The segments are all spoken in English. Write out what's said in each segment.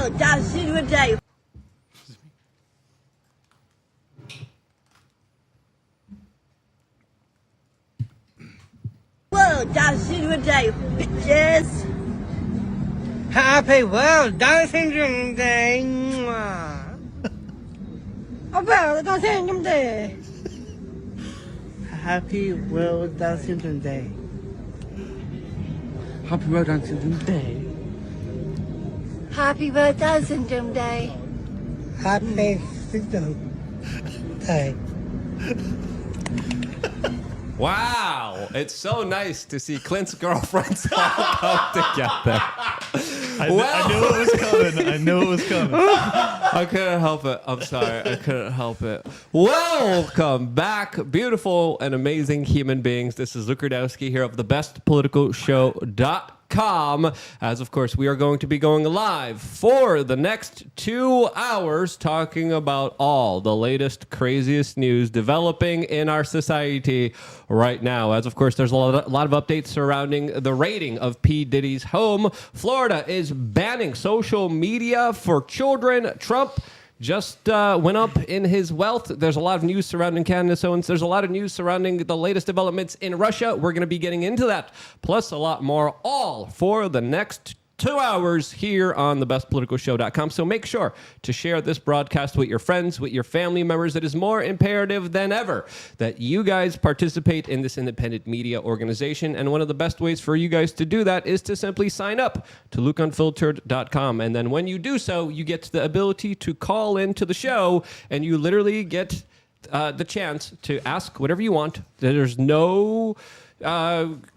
World down syndrome day. World down syndrome day, bitches. Happy World Down Syndrome Day. World down syndrome day. Happy World Down Syndrome Day. Happy World Down Syndrome Day. Happy World Down syndrome day. Happy Syndrome Day. Wow, it's so nice to see Clint's girlfriends all come together. I knew it was coming. I knew it was coming. I couldn't help it. I'm sorry. I couldn't help it. Welcome back, beautiful and amazing human beings. This is Luke Rudowski here of thebestpoliticalshow.com. As of course, we are going to be going live for the next 2 hours talking about all the latest, craziest news developing in our society right now. As of course, there's a lot of updates surrounding the raiding of P. Diddy's home. Florida is banning social media for children. Trump just went up in his wealth. There's a lot of news surrounding Canada. So there's a lot of news surrounding the latest developments in Russia. We're going to be getting into that, plus a lot more, all for the next 2 hours here on thebestpoliticalshow.com. So make sure to share this broadcast with your friends, with your family members. It is more imperative than ever that you guys participate in this independent media organization. And one of the best ways for you guys to do that is to simply sign up to lukeunfiltered.com. And then when you do so, you get the ability to call into the show, and you literally get the chance to ask whatever you want. There's no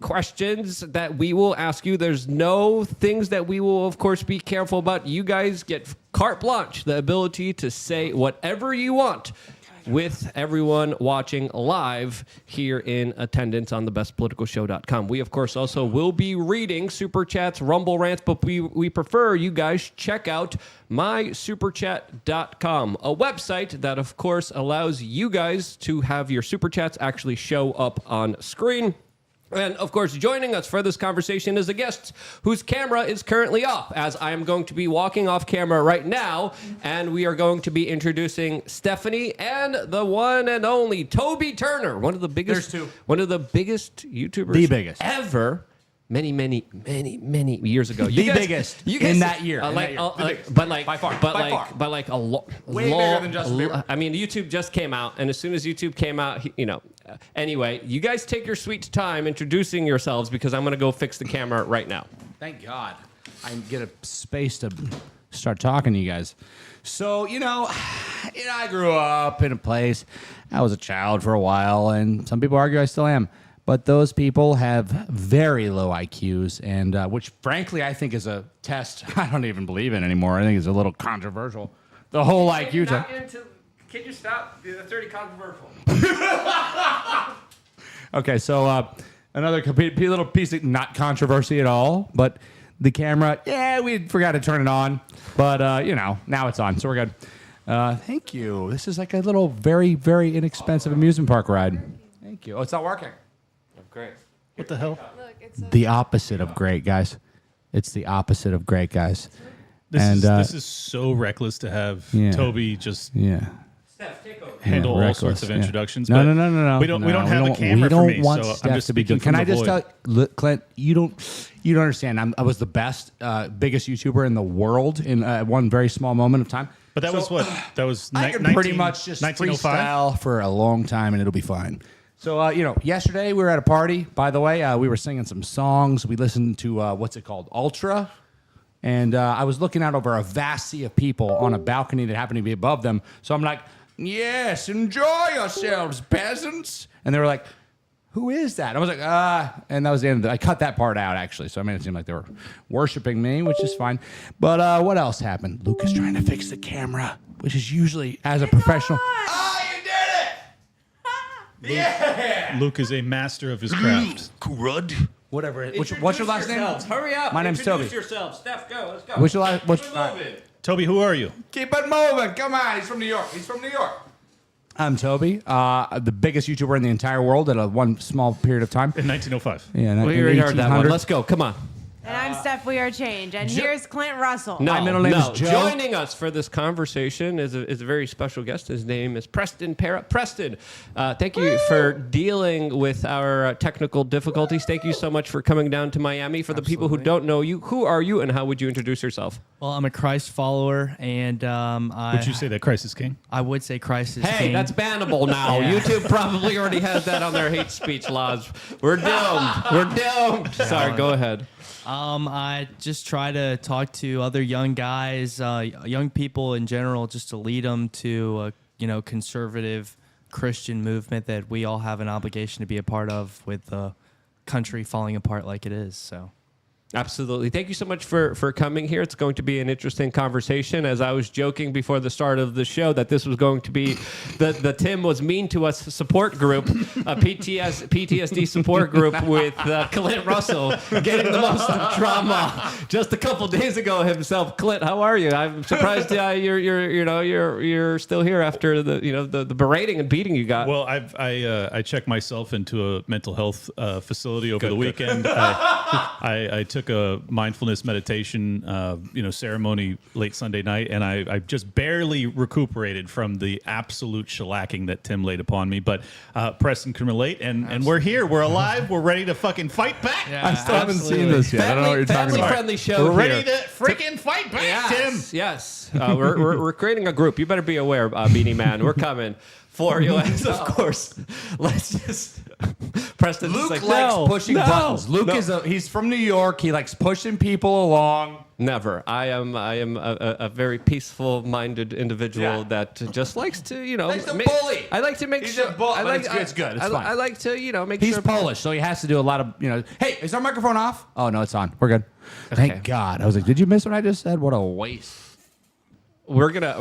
questions that we will ask you. There's no things that we will, of course, be careful about. You guys get carte blanche, the ability to say whatever you want with everyone watching live here in attendance on thebestpoliticalshow.com. We, of course, also will be reading Super Chats, Rumble Rants, but we prefer you guys check out mysuperchat.com, a website that, of course, allows you guys to have your Super Chats actually show up on screen. And, of course, joining us for this conversation is a guest whose camera is currently off, as I am going to be walking off camera right now, and we are going to be introducing Stephanie and the one and only Toby Turner, one of the biggest YouTubers The biggest. ever. Many years ago. The biggest in that year. By far. But like a lot. Way bigger than Justin Bieber. I mean, YouTube just came out, and as soon as YouTube came out, anyway, you guys take your sweet time introducing yourselves, because I'm going to go fix the camera right now. Thank God. I get a space to start talking to you guys. So, I grew up in a place. I was a child for a while, and some people argue I still am. But those people have very low IQs, and which, frankly, I think is a test I don't even believe in anymore. I think it's a little controversial. The whole IQ test. Can you stop? That's already controversial. Okay, so another little piece of not controversy at all, but the camera, we forgot to turn it on, but, now it's on, so we're good. Thank you. This is like a little very, very inexpensive amusement park ride. Thank you. Oh, it's not working. Great. What the hell? Look, The opposite of great, guys. It's the opposite of great, guys. This is so reckless to have Toby just Steph, take over. handle all reckless, sorts of introductions. No. but We don't have a camera for me, want so I'm Steph just to be speaking good. Can from I the just void. tell Clint? You don't understand. I was the best, biggest YouTuber in the world in one very small moment of time. But that was what? That was I can pretty much just 1905? freestyle for a long time, and it'll be fine. So, yesterday we were at a party, by the way. We were singing some songs. We listened to, what's it called, Ultra. And I was looking out over a vast sea of people on a balcony that happened to be above them. So I'm like, yes, enjoy yourselves, peasants. And they were like, who is that? I was like, and that was the end of it. I cut that part out, actually. So I made it seem like they were worshiping me, which is fine. But what else happened? Luke is trying to fix the camera, which is usually, as a professional. Yeah! Luke is a master of his craft. Crud. Whatever. What's your last name? Hurry up. My name's Toby. Introduce yourself. Steph, go. Let's go. What's your last? Toby, who are you? Keep it moving. Come on. He's from New York. I'm Toby, the biggest YouTuber in the entire world at one small period of time. In 1905. Yeah, We already heard that one. Let's go. Come on. And I'm Steph, we are change. And here's Clint Russell. No, My middle name is Joe. Joining us for this conversation is a very special guest. His name is Preston Parrott. Preston, thank you for dealing with our technical difficulties. Thank you so much for coming down to Miami. For the people who don't know you, who are you and how would you introduce yourself? Well, I'm a Christ follower, and Would you say that Christ is king? I would say Christ is Hey, king. that's bannable now. Yeah. YouTube probably already has that on their hate speech laws. We're doomed. We're doomed. Sorry, go ahead. I just try to talk to other young guys, young people in general, just to lead them to a conservative Christian movement that we all have an obligation to be a part of, with the country falling apart like it is. So. Absolutely. Thank you so much for coming here. It's going to be an interesting conversation. As I was joking before the start of the show that this was going to be the Tim was mean to us support group, a PTSD support group with Clint Russell getting the most drama just a couple days ago himself. Clint, how are you? I'm surprised you're still here after the berating and beating you got. Well, I checked myself into a mental health facility over the weekend. I took a mindfulness meditation ceremony late Sunday night, and I just barely recuperated from the absolute shellacking that Tim laid upon me. But Preston can relate, and we're here, we're alive, we're ready to fucking fight back. Yeah, I still haven't seen this yet. I don't know what you're talking about. Family-friendly show. We're ready here. to freaking fight back, Tim. Yes. We're creating a group. You better be aware, Beanie Man. We're coming for you. And of course, let's just. Preston's Luke like, likes no, pushing no, buttons. Luke no. he's from New York. He likes pushing people along. Never. I am a very peaceful-minded individual that just likes to, Likes to bully. I like to make He's sure. a bull, I but like. it's good. It's fine. I like to, make He's sure. Polish, so he has to do a lot of, Hey, is our microphone off? Oh, no, it's on. We're good. Thank God. I was like, did you miss what I just said? What a waste. We're gonna.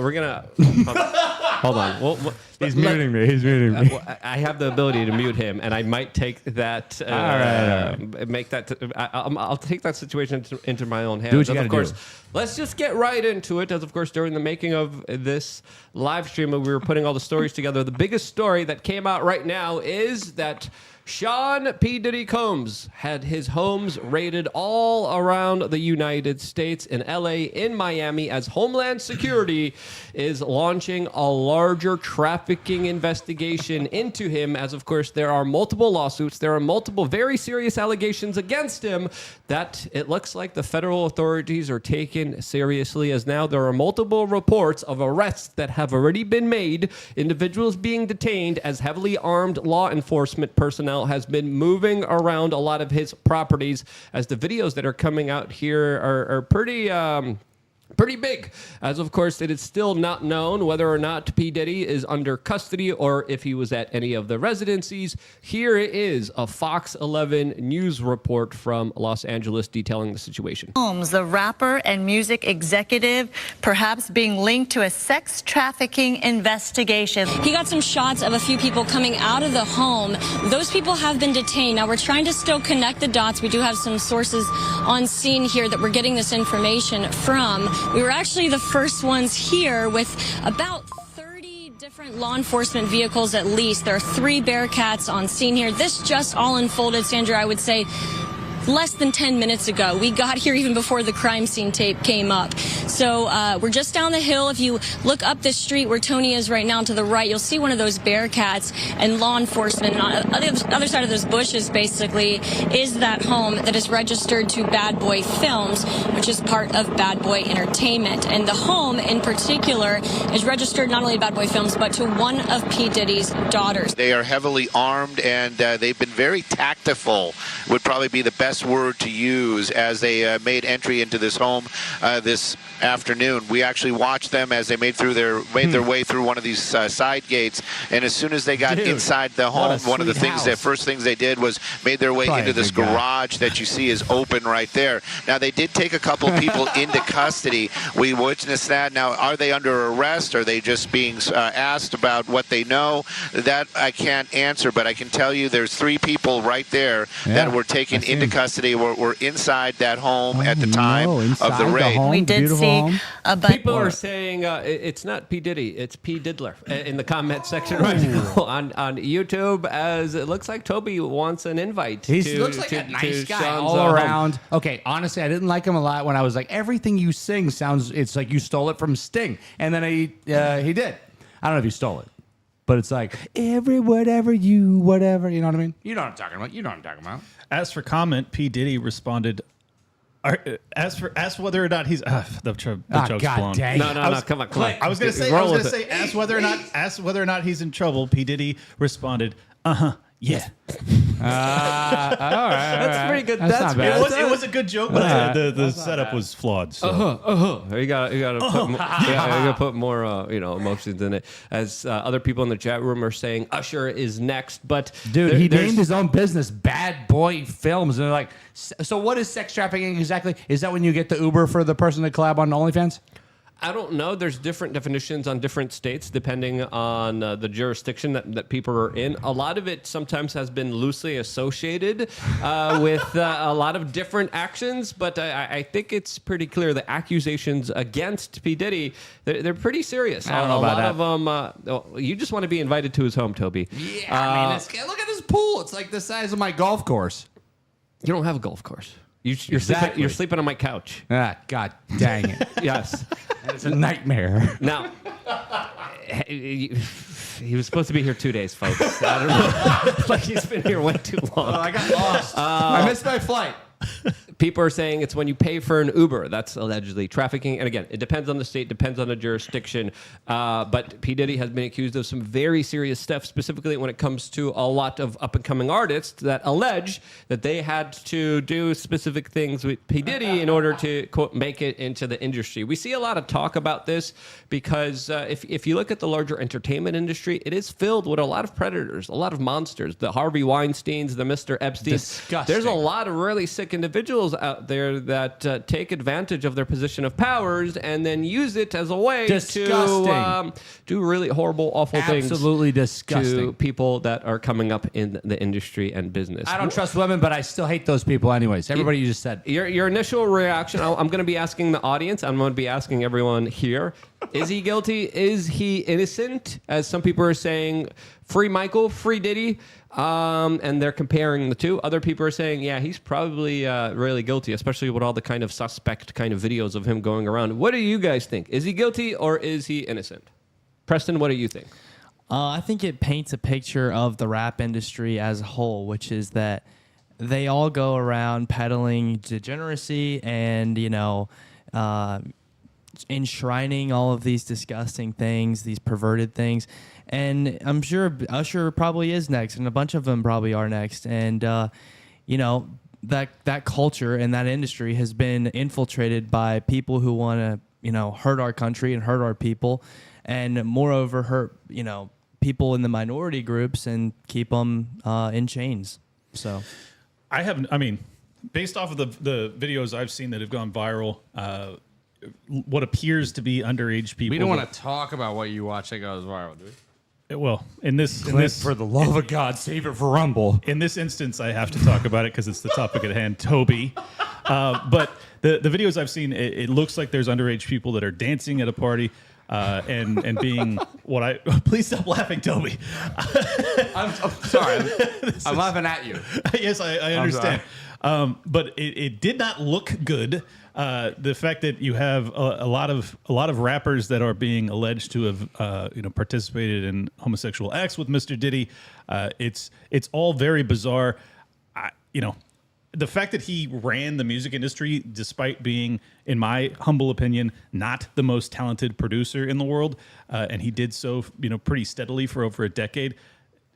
Hold on. He's muting me. I have the ability to mute him, and I might take that. All right. Make that. I'll take that situation into my own hands. Do what you Of gotta course, do. let's just get right into it. As of course, during the making of this live stream, we were putting all the stories together. The biggest story that came out right now is that Sean P. Diddy Combs had his homes raided all around the United States, in LA, in Miami, as Homeland Security is launching a larger trafficking investigation into him, as of course there are multiple lawsuits, there are multiple very serious allegations against him that it looks like the federal authorities are taking seriously, as now there are multiple reports of arrests that have already been made, individuals being detained, as heavily armed law enforcement personnel has been moving around a lot of his properties, as the videos that are coming out here are pretty big, as of course it is still not known whether or not P. Diddy is under custody or if he was at any of the residencies. Here is a Fox 11 news report from Los Angeles detailing the situation. Combs, the rapper and music executive, perhaps being linked to a sex trafficking investigation. He got some shots of a few people coming out of the home. Those people have been detained. Now we're trying to still connect the dots. We do have some sources on scene here that we're getting this information from. We were actually the first ones here with about 30 different law enforcement vehicles at least. There are 3 Bearcats on scene here. This just all unfolded, Sandra, I would say, less than 10 minutes ago. We got here even before the crime scene tape came up. So we're just down the hill. If you look up this street where Tony is right now to the right, you'll see one of those Bearcats and law enforcement. And on the other side of those bushes, basically, is that home that is registered to Bad Boy Films, which is part of Bad Boy Entertainment. And the home in particular is registered not only to Bad Boy Films, but to one of P. Diddy's daughters. They are heavily armed, and they've been very tactful, would probably be the best word to use, as they made entry into this home this afternoon. We actually watched them as they made their way through one of these side gates, and as soon as they got inside the home, one of the first things they did was made their way into this garage that you see is open right there. Now, they did take a couple people into custody. We witnessed that. Now, are they under arrest? Are they just being asked about what they know? That I can't answer, but I can tell you there's 3 people right there that were taken into custody, were inside that home at the time of the inside raid. home, We the did beautiful see home. a bunch. People are saying it's not P. Diddy, it's P. Diddler in the comment section right now on YouTube, as it looks like Toby wants an invite. He to, looks like to, a nice to guy Sean's, all home. around. Okay, honestly, I didn't like him a lot when I was like, everything you sing sounds, it's like you stole it from Sting. And then he did. I don't know if he stole it, but it's like, whatever, you know what I mean? You know what I'm talking about. As for comment, P. Diddy responded. Ask whether or not he's the joke's God blown. dang. No, come on. I was gonna say ask whether or not he's in trouble. P. Diddy responded, yeah. All right. That's pretty good. That's That's not bad. It was a good joke, but the setup was flawed. So. You got to put more, you gotta put more emotions in it. As other people in the chat room are saying, Usher is next, but Dude, he named his own business Bad Boy Films, and they're like, so what is sex trafficking exactly? Is that when you get the Uber for the person to collab on OnlyFans? I don't know. There's different definitions on different states depending on the jurisdiction that people are in. A lot of it sometimes has been loosely associated with a lot of different actions, but I think it's pretty clear the accusations against P. Diddy, they're pretty serious. I don't know about that. A lot of them, you just want to be invited to his home, Toby. Yeah, I mean, look at his pool. It's like the size of my golf course. You don't have a golf course. You're Exactly. you're sleeping on my couch. God dang it. Yes. It's a nightmare. Now, he was supposed to be here 2 days, folks. I don't know. Like he's been here way too long. I got lost. I missed my flight. People are saying it's when you pay for an Uber. That's allegedly trafficking. And again, it depends on the state, depends on the jurisdiction. But P. Diddy has been accused of some very serious stuff, specifically when it comes to a lot of up-and-coming artists that allege that they had to do specific things with P. Diddy in order to, quote, make it into the industry. We see a lot of talk about this because if you look at the larger entertainment industry, it is filled with a lot of predators, a lot of monsters, the Harvey Weinsteins, the Mr. Epsteins. Disgusting. There's a lot of really sick individuals out there that take advantage of their position of powers and then use it as a way to do really horrible, awful things. Absolutely disgusting. To people that are coming up in the industry and business. I don't trust women, but I still hate those people anyways. Everybody you just said. Your initial reaction, I'm going to be asking the audience, I'm going to be asking everyone here, is he guilty? Is he innocent? As some people are saying, free Michael, free Diddy. And they're comparing the two. Other people are saying, yeah, he's probably really guilty, especially with all the kind of suspect kind of videos of him going around. What do you guys think? Is he guilty or is he innocent? Preston, what do you think? I think it paints a picture of the rap industry as a whole, which is that they all go around peddling degeneracy and, enshrining all of these disgusting things, these perverted things. And I'm sure Usher probably is next, and a bunch of them probably are next. And, that culture and that industry has been infiltrated by people who want to, hurt our country and hurt our people. And moreover, hurt, people in the minority groups and keep them in chains. So based off of the videos I've seen that have gone viral, what appears to be underage people. We don't want to talk about what you watch that goes viral, do we? Well, in this, for the love of God, save it for Rumble. In this instance, I have to talk about it because it's the topic at hand, Toby. But the videos I've seen, it looks like there's underage people that are dancing at a party and being what I... Please stop laughing, Toby. I'm sorry. I'm laughing at you. Yes, I understand. But it did not look good. The fact that you have a lot of rappers that are being alleged to have participated in homosexual acts with Mr. Diddy, it's all very bizarre. The fact that he ran the music industry, despite being, in my humble opinion, not the most talented producer in the world, and he did so pretty steadily for over a decade,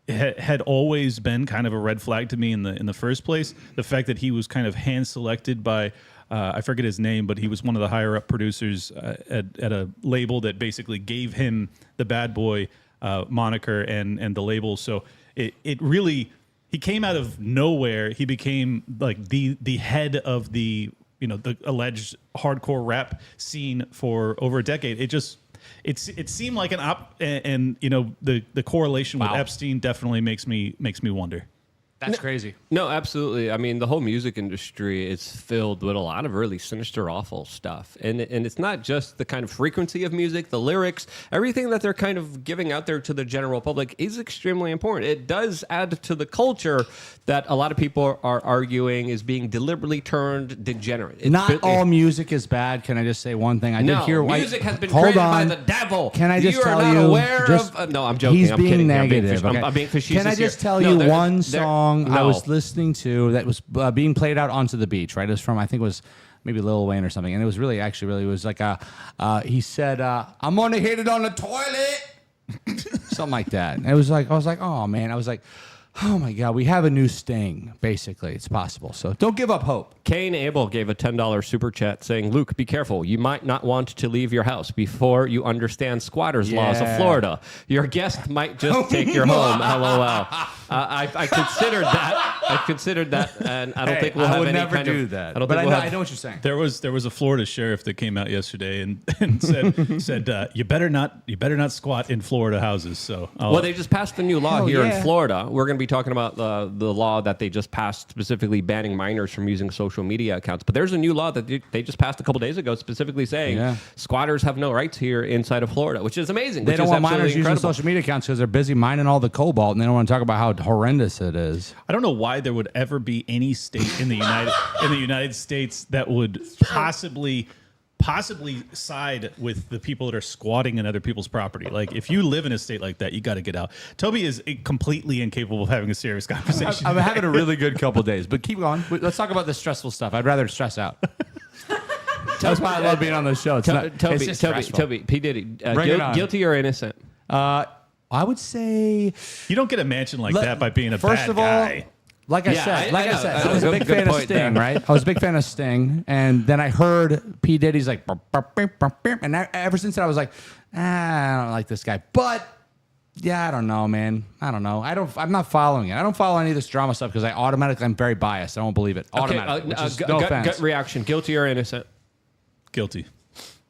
had always been kind of a red flag to me in the first place. The fact that he was kind of hand selected by I forget his name, but he was one of the higher up producers at a label that basically gave him the bad boy moniker and the label. So it really, he came out of nowhere. He became like the head of the alleged hardcore rap scene for over a decade. It seemed like the correlation with Epstein definitely makes me wonder. That's crazy. No, absolutely. I mean, the whole music industry is filled with a lot of really sinister, awful stuff. And it's not just the kind of frequency of music, the lyrics, everything that they're kind of giving out there to the general public is extremely important. It does add to the culture that a lot of people are arguing is being deliberately turned degenerate. Not all music is bad. Can I just say one thing? I did hear music has been created by the devil. Can I just tell you? You are not aware of... no, I'm joking. He's I'm being kidding. negative. I'm being facetious. Can I just here. tell No, you one song I no. was listening to that was being played out onto the beach, right? It was from, I think it was maybe Lil Wayne or something. And it was really, it was like, he said, I'm going to hit it on the toilet. Something like that. And it was like, I was like, oh man. I was like, oh my God, we have a new Sting. Basically, it's possible. So don't give up hope. Cain Abel gave a $10 super chat saying, Luke, be careful. You might not want to leave your house before you understand squatters' laws of Florida. Your guest might just take your home. LOL. I considered that. I considered that, and I don't think we'll have any kind of... that. I don't but think I know what you're saying. There was a Florida sheriff that came out yesterday and said you better not squat in Florida houses. So well, they just passed a new law here yeah. in Florida. We're going to be talking about the law that they just passed, specifically banning minors from using social media accounts. But there's a new law that they just passed a couple days ago, specifically saying squatters have no rights here inside of Florida, which is amazing. They don't want minors incredible. using social media accounts because they're busy mining all the cobalt, and they don't want to talk about how horrendous it is. I don't know why there would ever be any state in the United States that would possibly side with the people that are squatting in other people's property. Like, if you live in a state like that, you got to get out. Toby is completely incapable of having a serious conversation. I'm having a really good couple days, but keep going. Let's talk about the stressful stuff. I'd rather stress out. That's why I love being on the show. Toby, P. Diddy, guilty or innocent? I would say you don't get a mansion like that by being a bad guy. Like I said, I was a big fan of Sting, right? I was a big fan of Sting, and then I heard P. Diddy's like, burp, burp, burp, burp, burp, and ever since then I was like, I don't like this guy. But yeah, I don't know, man. I don't know. I'm not following it. I don't follow any of this drama stuff because I'm very biased. I don't believe it. Automatic. Which is no offense. Gut reaction: guilty or innocent? Guilty.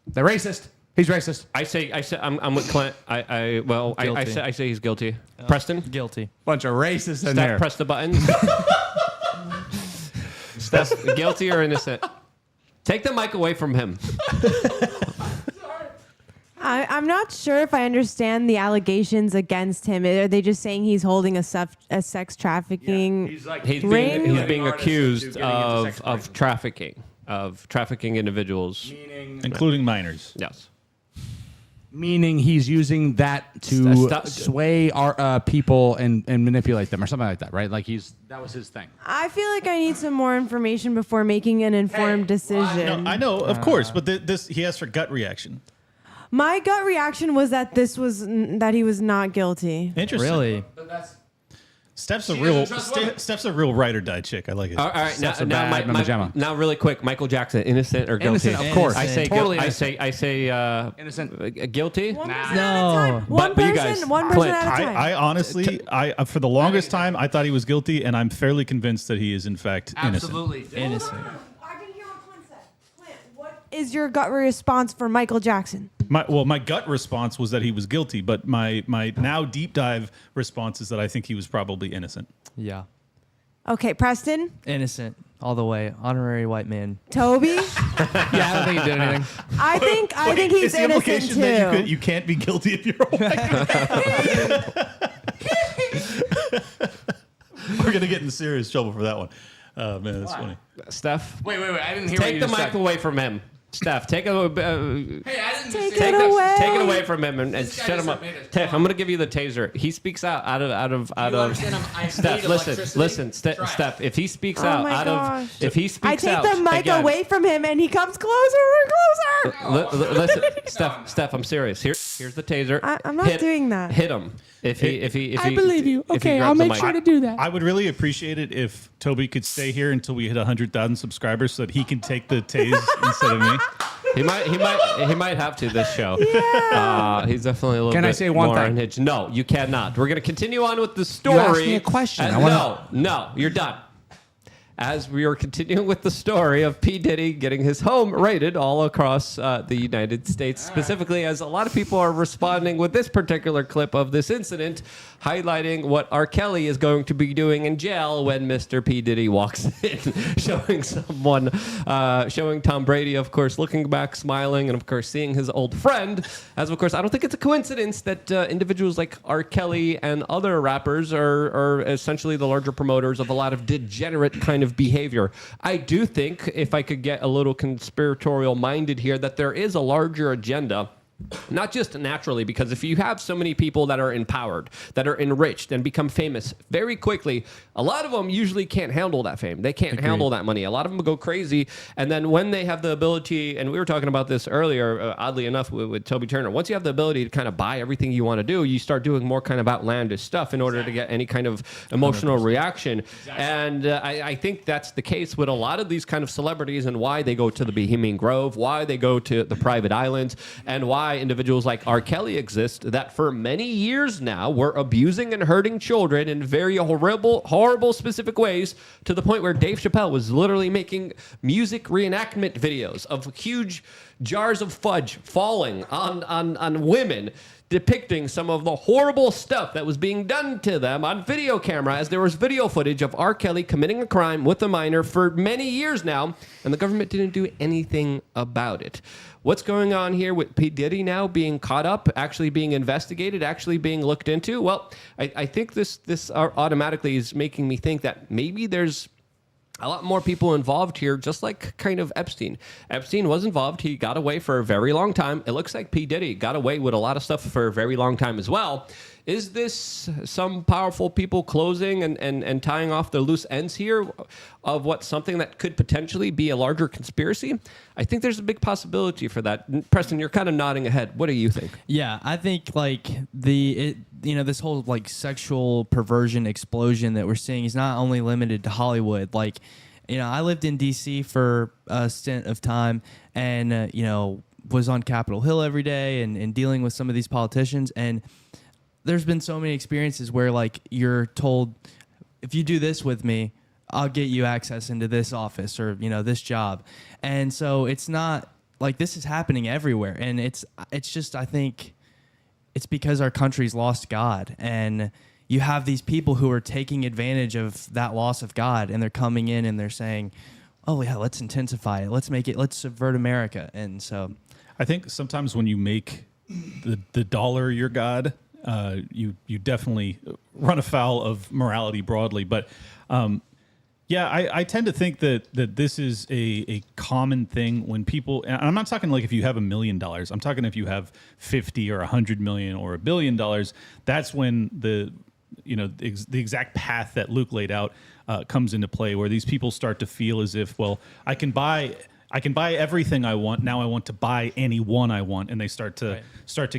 They're racist. He's racist. I say I'm with Clint. I say he's guilty. Preston? Guilty. Bunch of racists in Steph, there. press the button. Steph, guilty or innocent? Take the mic away from him. I'm not sure if I understand the allegations against him. Are they just saying he's holding a sex trafficking ring? He's being accused of trafficking individuals, including minors. Yes. Meaning he's using that to sway our people and manipulate them or something like that, right? Like that was his thing. I feel like I need some more information before making an informed decision. No, I know, of course, but he asked for gut reaction. My gut reaction was that that he was not guilty. Interesting. Really? Steph's a real ride or die chick. I like it. All right, now, really quick, Michael Jackson, innocent or guilty? Innocent, of course. I say totally I say innocent. Guilty. One person at a time. One person at a time. I honestly, for the longest time, I thought he was guilty, and I'm fairly convinced that he is in fact Absolutely innocent. I didn't hear what Clint said. Clint, what is your gut response for Michael Jackson? My gut response was that he was guilty, but my now deep dive response is that I think he was probably innocent. Yeah. Okay, Preston? Innocent. All the way. Honorary white man. Toby? Yeah, I don't think he did anything. I think he's innocent too. That you can't be guilty if you're a white man. We're gonna get in serious trouble for that one. Oh man, that's funny. Steph, wait! I didn't hear. Take the mic away from him. Steph, take it away from him and shut him up. Tiff, I'm going to give you the taser. He speaks out of Steph, listen, Steph, if he speaks if he speaks out, I take the mic away from him and he comes closer and closer. Listen, Steph, I'm serious. Here's the taser. I'm not doing that. Hit him. If he I believe you. Okay, I'll make sure to do that. I would really appreciate it if Toby could stay here until we hit 100,000 subscribers so that he can take the tase instead of me. He might have to this show. Yeah. He's definitely a little bit. Can I say one more thing? unhinged. No, you cannot. We're going to continue on with the story. You asked me a question. No, you're done. as we are continuing with the story of P. Diddy getting his home raided all across the United States, specifically as a lot of people are responding with this particular clip of this incident, highlighting what R. Kelly is going to be doing in jail when Mr. P. Diddy walks in, showing Tom Brady, of course, looking back, smiling, and of course, seeing his old friend. As of course, I don't think it's a coincidence that individuals like R. Kelly and other rappers are essentially the larger promoters of a lot of degenerate kind of behavior. I do think, if I could get a little conspiratorial minded here, that there is a larger agenda. Not just naturally, because if you have so many people that are empowered, that are enriched and become famous very quickly, a lot of them usually can't handle that fame. They can't handle that money. A lot of them go crazy. And then when they have the ability, and we were talking about this earlier, oddly enough, with Toby Turner, once you have the ability to kind of buy everything you want to do, you start doing more kind of outlandish stuff in order to get any kind of emotional 100%. Reaction. Exactly. And I think that's the case with a lot of these kind of celebrities, and why they go to the Bohemian Grove, why they go to the private islands, and why individuals like R. Kelly exist that for many years now were abusing and hurting children in very horrible specific ways, to the point where Dave Chappelle was literally making music reenactment videos of huge jars of fudge falling on women, depicting some of the horrible stuff that was being done to them on video camera, as there was video footage of R. Kelly committing a crime with a minor for many years now, and the government didn't do anything about it. What's going on here with P. Diddy now being caught up, actually being investigated, actually being looked into? Well, I think this automatically is making me think that maybe there's a lot more people involved here, just like kind of Epstein. Epstein was involved. He got away for a very long time. It looks like P. Diddy got away with a lot of stuff for a very long time as well. Is this some powerful people closing and tying off the loose ends here of what something that could potentially be a larger conspiracy? I think there's a big possibility for that. Preston, you're kind of nodding ahead. What do you think? Yeah, I think like this whole like sexual perversion explosion that we're seeing is not only limited to Hollywood. Like, I lived in DC for a stint of time, and was on Capitol Hill every day and dealing with some of these politicians, and there's been so many experiences where like you're told, if you do this with me, I'll get you access into this office or this job. And so it's not like this is happening everywhere, and it's just, I think it's because our country's lost God, and you have these people who are taking advantage of that loss of God, and they're coming in and they're saying, oh yeah, let's intensify it, let's subvert America. And so I think sometimes when you make the dollar your God, you definitely run afoul of morality broadly. But I tend to think that this is a common thing when people, and I'm not talking like if you have $1 million, I'm talking if you have 50 or 100 million or $1 billion. That's when the exact path that Luke laid out comes into play, where these people start to feel as if, well, I can buy everything I want. Now I want to buy anyone I want, and they start to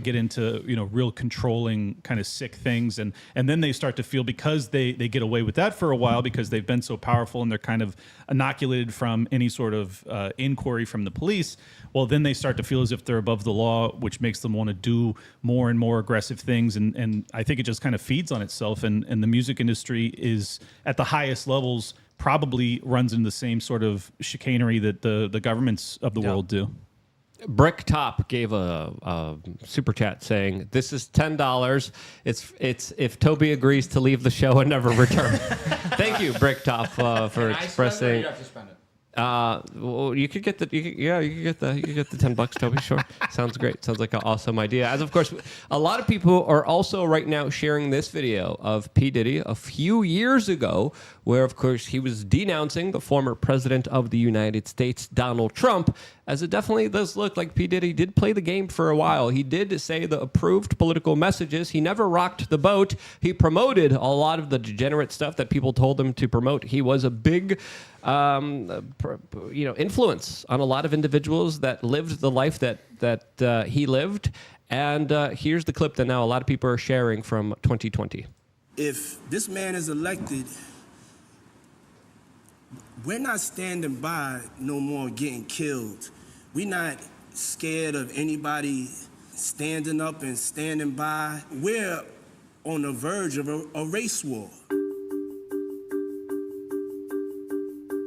get into real controlling kind of sick things, and then they start to feel, because they get away with that for a while because they've been so powerful and they're kind of inoculated from any sort of inquiry from the police. Well, then they start to feel as if they're above the law, which makes them want to do more and more aggressive things, and I think it just kind of feeds on itself. And the music industry is at the highest levels, probably runs into the same sort of chicanery that the governments of the world do. Brick Top gave a super chat saying, "This is $10. It's if Toby agrees to leave the show and never return." Thank you, Brick Top, for expressing. You have to spend it. Well, you could get the $10, Toby. Sure, sounds great. Sounds like an awesome idea. As of course, a lot of people are also right now sharing this video of P. Diddy a few years ago, where of course he was denouncing the former president of the United States, Donald Trump. As it definitely does look like P. Diddy did play the game for a while. He did say the approved political messages. He never rocked the boat. He promoted a lot of the degenerate stuff that people told him to promote. He was a big influence on a lot of individuals that lived the life that he lived. And here's the clip that now a lot of people are sharing from 2020. If this man is elected, we're not standing by no more getting killed. We're not scared of anybody standing up and standing by. We're on the verge of a race war. If this man is elected, we're not standing by no more getting killed. We not scared of anybody standing up and standing by. We're on the verge of a race war. We're on the verge of a race war.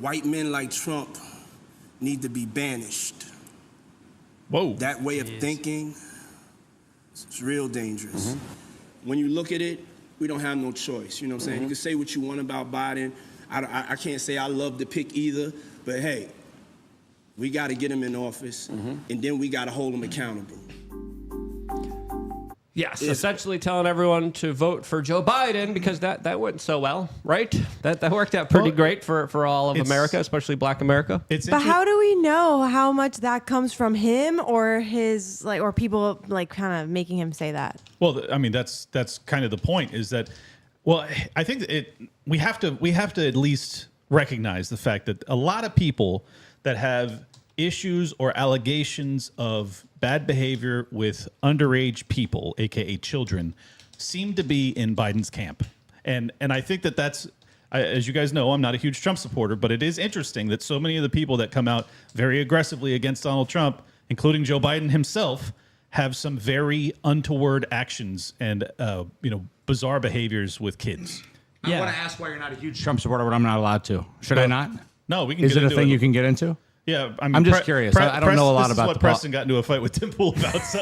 white men like Trump need to be banished. Whoa. That way of thinking, it's real dangerous. When you look at it, we don't have no choice. You know what I'm saying? You can say what you want about Biden. I can't say I love the pick either, but hey, we got to get him in office, and then we got to hold him accountable. Yes, essentially telling everyone to vote for Joe Biden because that went so well, right? That worked out pretty great for all of America, especially Black America. But how do we know how much that comes from him or his or people kind of making him say that? Well, I mean that's kind of the point is that I think we have to at least recognize the fact that a lot of people that have issues or allegations of bad behavior with underage people, aka children, seem to be in Biden's camp. And I think that's, as you guys know, I'm not a huge Trump supporter, but it is interesting that so many of the people that come out very aggressively against Donald Trump, including Joe Biden himself, have some very untoward actions and bizarre behaviors with kids. I want to ask why you're not a huge Trump supporter, but I'm not allowed to. Should I not? No, we can. Is it a thing you can get into? Yeah, I mean, I'm just curious. I don't know a lot about this is what Preston got into a fight with Tim Pool about. So,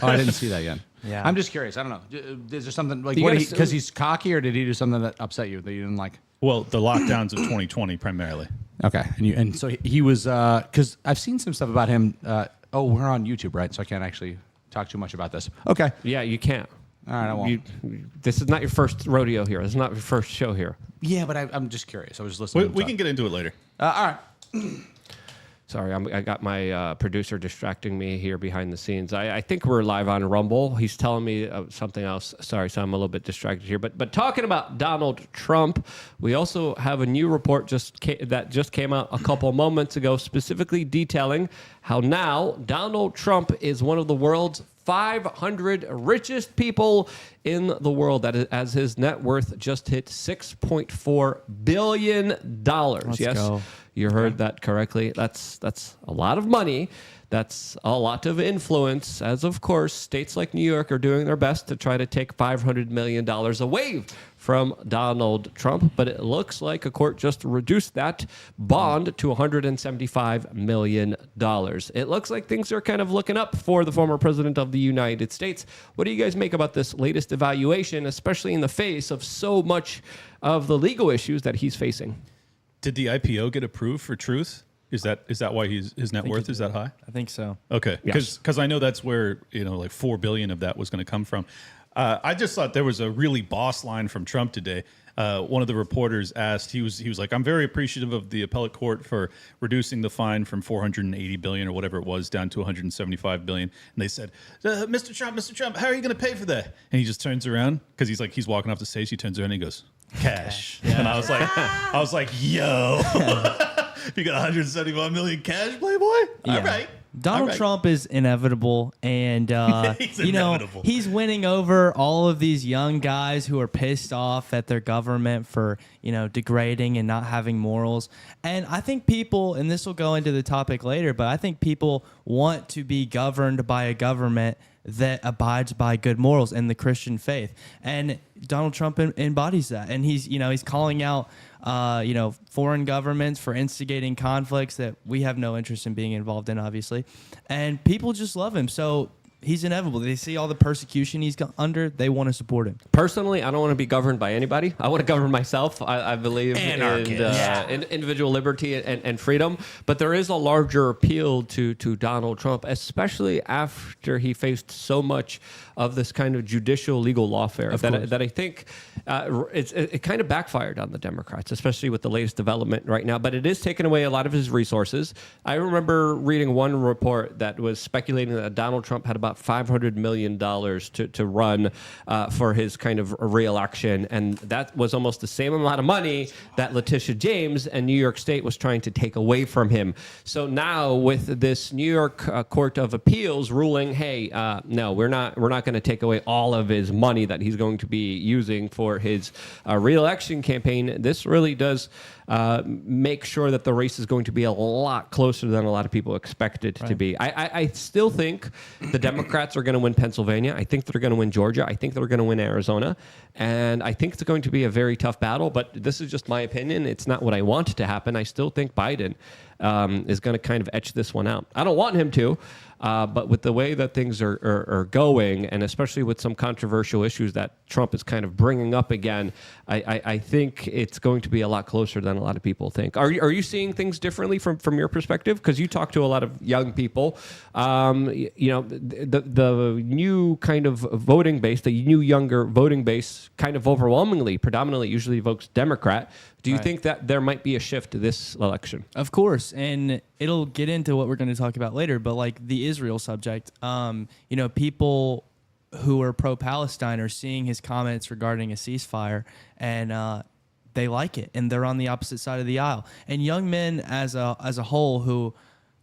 I didn't see that yet. Yeah, I'm just curious. I don't know. Is there something because he's cocky, or did he do something that upset you that you didn't like? Well, the lockdowns of 2020 primarily. Okay, and so he was because I've seen some stuff about him. We're on YouTube, right? So I can't actually talk too much about this. Okay. Yeah, you can't. All right, I won't. This is not your first rodeo here. This is not your first show here. Yeah, but I'm just curious. I was listening. We can get into it later. All right. Sorry, I got my producer distracting me here behind the scenes. I think we're live on Rumble. He's telling me something else. Sorry, so I'm a little bit distracted here. But talking about Donald Trump, we also have a new report that just came out a couple moments ago, specifically detailing how now Donald Trump is one of the world's 500 richest people in the world. That is, as his net worth just hit $6.4 billion. Let's go. You heard that correctly. That's a lot of money. That's a lot of influence, as of course states like New York are doing their best to try to take $500 million away from Donald Trump. But it looks like a court just reduced that bond to $175 million. It looks like things are kind of looking up for the former president of the United States. What do you guys make about this latest evaluation, especially in the face of so much of the legal issues that he's facing? Did the IPO get approved for Truth? Is that why his net worth is that high? I think so. Okay, because I know that's where like $4 billion of that was going to come from. I just thought there was a really boss line from Trump today. One of the reporters asked, he was like, "I'm very appreciative of the appellate court for reducing the fine from $480 billion or whatever it was down to $175 billion." And they said, "Mr. Trump, how are you going to pay for that?" And he just turns around because he's walking off the stage. He turns around and he goes, "Cash." And I was like, "Yo." You got 175 million cash, Playboy? Yeah. All right. Donald Trump is inevitable, and inevitable. He's winning over all of these young guys who are pissed off at their government for degrading and not having morals. And I think people, and this will go into the topic later, but I think people want to be governed by a government that abides by good morals and the Christian faith. And Donald Trump embodies that, and he's calling out foreign governments for instigating conflicts that we have no interest in being involved in, obviously. And people just love him. So he's inevitable. They see all the persecution he's under. They want to support him. Personally, I don't want to be governed by anybody. I want to govern myself. I believe in individual liberty and freedom. But there is a larger appeal to Donald Trump, especially after he faced so much of this kind of judicial legal lawfare that I think it kind of backfired on the Democrats, especially with the latest development right now. But it is taking away a lot of his resources. I remember reading one report that was speculating that Donald Trump had about $500 million to run for his kind of re-election. And that was almost the same amount of money that Letitia James and New York State was trying to take away from him. So now with this New York Court of Appeals ruling, hey, no, we're not going to take away all of his money that he's going to be using for his re-election campaign. This really does make sure that the race is going to be a lot closer than a lot of people expect it to be. I still think the Democrats are going to win Pennsylvania. I think they're going to win Georgia. I think they're going to win Arizona. And I think it's going to be a very tough battle, but this is just my opinion. It's not what I want to happen. I still think Biden is going to kind of etch this one out. I don't want him to, but with the way that things are going, and especially with some controversial issues that Trump is kind of bringing up again, I think it's going to be a lot closer than a lot of people think. Are you seeing things differently from your perspective? Because you talk to a lot of young people. The new kind of voting base, the new younger voting base, kind of overwhelmingly, predominantly, usually votes Democrat. Do you think that there might be a shift to this election? Of course, and it'll get into what we're going to talk about later, but like the Israel subject, people who are pro-Palestine are seeing his comments regarding a ceasefire, and they like it, and they're on the opposite side of the aisle. And young men as a whole who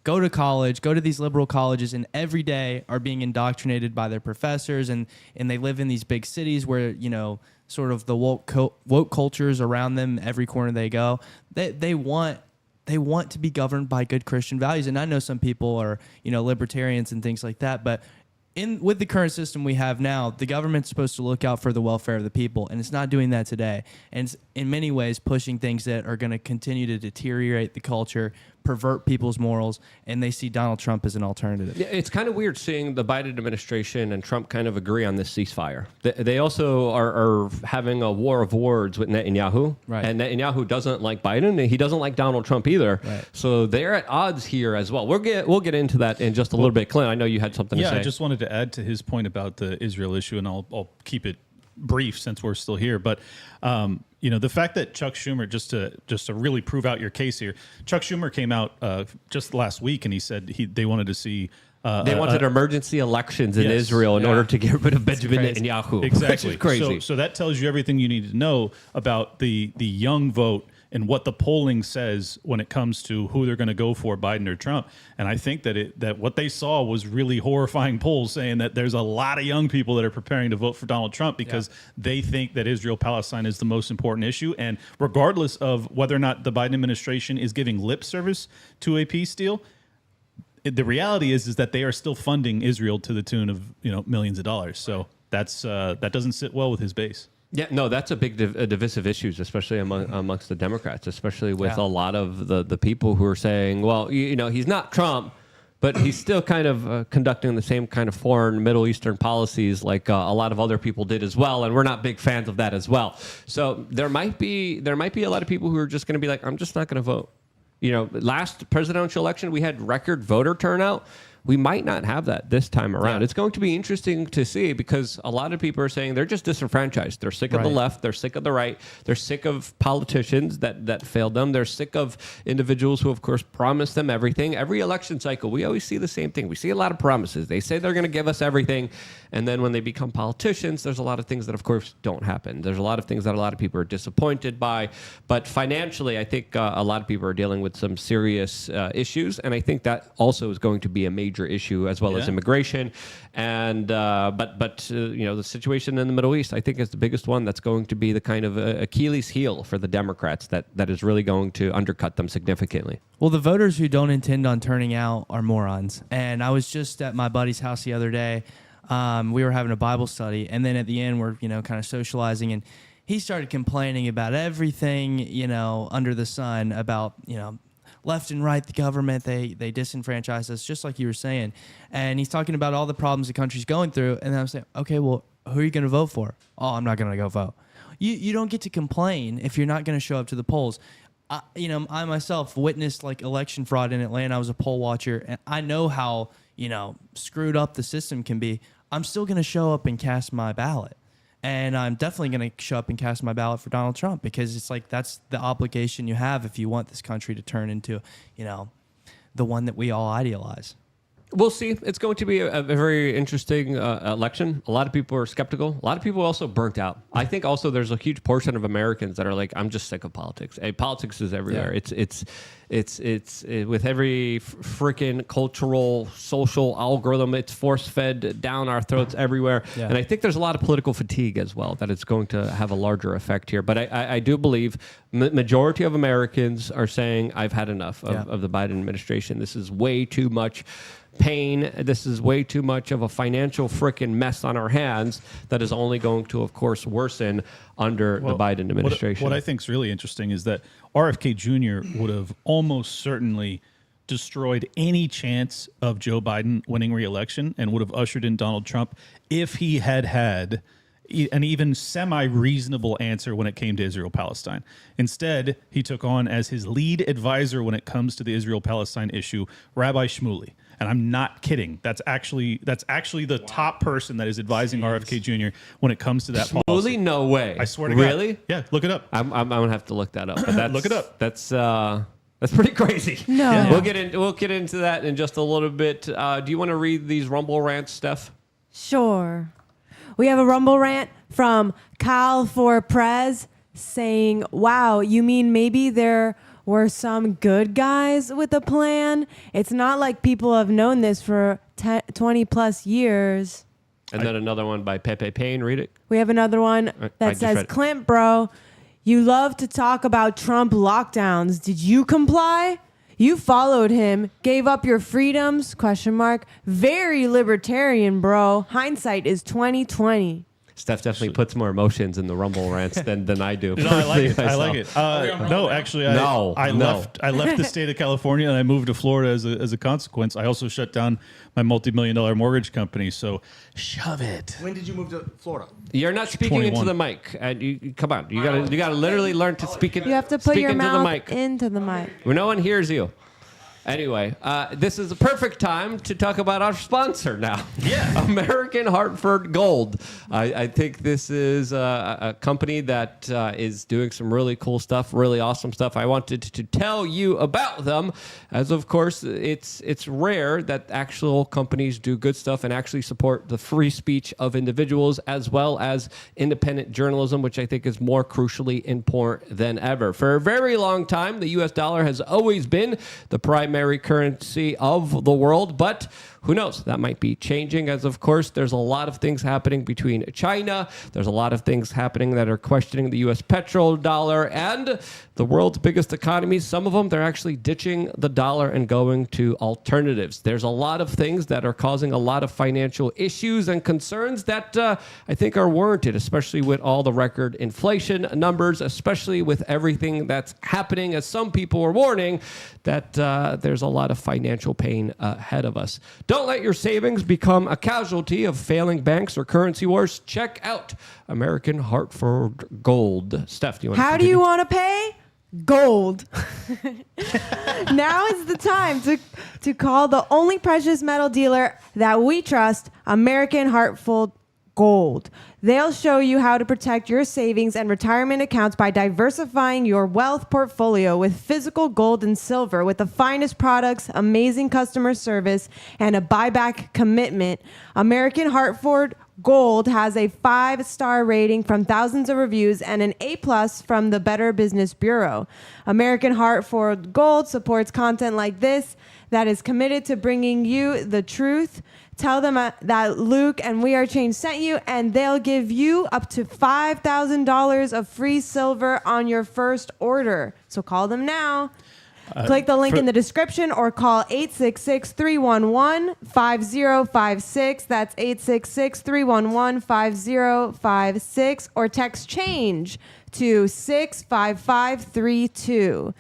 go to college, go to these liberal colleges, and every day are being indoctrinated by their professors, and they live in these big cities where, sort of the woke cultures around them every corner they go. They want to be governed by good Christian values. And I know some people are, libertarians and things like that, but with the current system we have now, the government's supposed to look out for the welfare of the people, and it's not doing that today. And it's in many ways pushing things that are going to continue to deteriorate the culture, pervert people's morals, and they see Donald Trump as an alternative. Yeah, it's kind of weird seeing the Biden administration and Trump kind of agree on this ceasefire. They also are having a war of words with Netanyahu, and Netanyahu doesn't like Biden, and he doesn't like Donald Trump either. So they're at odds here as well. We'll get into that in just a little bit. Clint, I know you had something to say. Yeah, I just wanted to add to his point about the Israel issue, and I'll keep it brief since we're still here. But the fact that Chuck Schumer, just to really prove out your case here, Chuck Schumer came out just last week and he said they wanted to see they wanted emergency elections in Israel in order to get rid of Benjamin Netanyahu. Exactly, which is crazy. So that tells you everything you need to know about the young vote and what the polling says when it comes to who they're going to go for, Biden or Trump. And I think that what they saw was really horrifying polls saying that there's a lot of young people that are preparing to vote for Donald Trump because they think that Israel-Palestine is the most important issue. And regardless of whether or not the Biden administration is giving lip service to a peace deal, the reality is that they are still funding Israel to the tune of millions of dollars. So that doesn't sit well with his base. Yeah, no, that's a big divisive issue, especially amongst the Democrats, especially with a lot of the people who are saying, well, he's not Trump, but he's still kind of conducting the same kind of foreign Middle Eastern policies like a lot of other people did as well, and we're not big fans of that as well. So there might be a lot of people who are just going to be like, I'm just not going to vote. Last presidential election, we had record voter turnout. We might not have that this time around. It's going to be interesting to see because a lot of people are saying they're just disenfranchised. They're sick of the left. They're sick of the right. They're sick of politicians that failed them. They're sick of individuals who, of course, promise them everything. Every election cycle, we always see the same thing. We see a lot of promises. They say they're going to give us everything. And then when they become politicians, there's a lot of things that, of course, don't happen. There's a lot of things that a lot of people are disappointed by. But financially, I think a lot of people are dealing with some serious issues. And I think that also is going to be a major issue as well as immigration, and but the situation in the Middle East I think is the biggest one that's going to be the kind of Achilles heel for the Democrats that is really going to undercut them significantly. Well, the voters who don't intend on turning out are morons. And I was just at my buddy's house the other day. We were having a Bible study, and then at the end we're kind of socializing, and he started complaining about everything under the sun about left and right, the government, they disenfranchise us, just like you were saying. And he's talking about all the problems the country's going through. And I'm saying, okay, well, who are you going to vote for? Oh, I'm not going to go vote. You don't get to complain if you're not going to show up to the polls. I myself witnessed election fraud in Atlanta. I was a poll watcher, and I know how, screwed up the system can be. I'm still going to show up and cast my ballot. And I'm definitely going to show up and cast my ballot for Donald Trump because it's that's the obligation you have if you want this country to turn into, the one that we all idealize. We'll see. It's going to be a very interesting election. A lot of people are skeptical. A lot of people are also burnt out. I think also there's a huge portion of Americans that are like, I'm just sick of politics. Hey, politics is everywhere. Yeah. It's with every freaking cultural, social algorithm, it's force-fed down our throats everywhere. Yeah. And I think there's a lot of political fatigue as well, that it's going to have a larger effect here. But I do believe majority of Americans are saying, I've had enough of the Biden administration. This is way too much pain. This is way too much of a financial freaking mess on our hands that is only going to, of course, worsen under the Biden administration. What I think is really interesting is that RFK Jr. would have almost certainly destroyed any chance of Joe Biden winning re-election and would have ushered in Donald Trump if he had an even semi-reasonable answer when it came to Israel-Palestine. Instead, he took on as his lead advisor when it comes to the Israel-Palestine issue, Rabbi Shmuley. And I'm not kidding. That's actually the top person that is advising RFK Jr. when it comes to that policy. No way. I swear to God. Really? Yeah, look it up. I'm gonna have to look that up. But look it up. That's pretty crazy. No. Yeah. We'll get into that in just a little bit. Do you want to read these Rumble rants, Steph? Sure. We have a Rumble rant from Kyle for Prez saying, wow, you mean maybe there were some good guys with a plan? It's not like people have known this for 20 plus years. And then another one by Pepe Payne. Read it. We have another one that says, Clint, bro, you love to talk about Trump lockdowns. Did you comply? You followed him, gave up your freedoms, ? Very libertarian, bro. Hindsight is 20/20. Steph definitely puts more emotions in the Rumble rants than I do. No, I like it. I like it. No, actually, I left the state of California and I moved to Florida as a consequence. I also shut down my multi-million-dollar mortgage company. So shove it. When did you move to Florida? You're not speaking 21. Into the mic. Come on, you gotta literally learn to speak it. You have to put your mouth into the mic. Where no one hears you. Anyway, this is a perfect time to talk about our sponsor now. Yeah. American Hartford Gold. I think this is a company that is doing some really cool stuff, really awesome stuff. I wanted to tell you about them, as of course, it's rare that actual companies do good stuff and actually support the free speech of individuals as well as independent journalism, which I think is more crucially important than ever. For a very long time, the U.S. dollar has always been the primary currency of the world, but who knows? That might be changing, as of course there's a lot of things happening between China. There's a lot of things happening that are questioning the U.S. petrodollar and the world's biggest economies. Some of them, they're actually ditching the dollar and going to alternatives. There's a lot of things that are causing a lot of financial issues and concerns that I think are warranted, especially with all the record inflation numbers, especially with everything that's happening, as some people are warning that there's a lot of financial pain ahead of us. Don't let your savings become a casualty of failing banks or currency wars. Check out American Hartford Gold. Steph, do you want to How do you want to pay? Gold. Now is the time to call the only precious metal dealer that we trust, American Hartford Gold. They'll show you how to protect your savings and retirement accounts by diversifying your wealth portfolio with physical gold and silver with the finest products, amazing customer service, and a buyback commitment. American Hartford Gold has a 5-star rating from thousands of reviews and an A+ from the Better Business Bureau. American Hartford Gold supports content like this that is committed to bringing you the truth. Tell them that Luke and We Are Changed sent you, and they'll give you up to $5,000 of free silver on your first order. So call them now. Click the link in the description or call 866-311-5056. That's 866-311-5056. Or text CHANGE to 65532.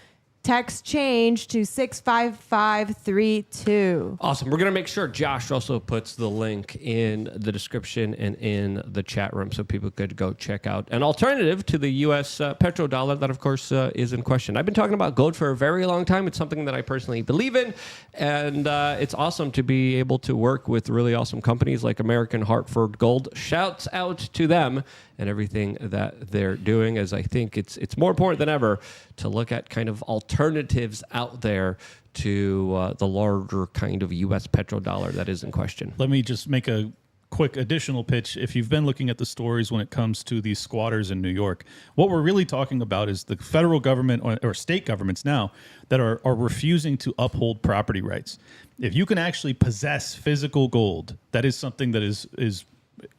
Text CHANGE to 65532. Awesome. We're going to make sure Josh also puts the link in the description and in the chat room so people could go check out an alternative to the U.S. petrodollar that, of course, is in question. I've been talking about gold for a very long time. It's something that I personally believe in, and it's awesome to be able to work with really awesome companies like American Hartford Gold. Shouts out to them and everything that they're doing, as I think it's more important than ever to look at kind of alternatives out there to the larger kind of U.S. petrodollar that is in question. Let me just make a quick additional pitch. If you've been looking at the stories when it comes to these squatters in New York, what we're really talking about is the federal government or state governments now that are refusing to uphold property rights. If you can actually possess physical gold, that is something that is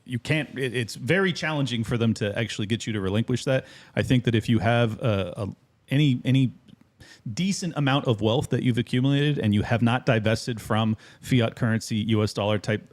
you can't. It's very challenging for them to actually get you to relinquish that. I think that if you have any decent amount of wealth that you've accumulated and you have not divested from fiat currency, US dollar type,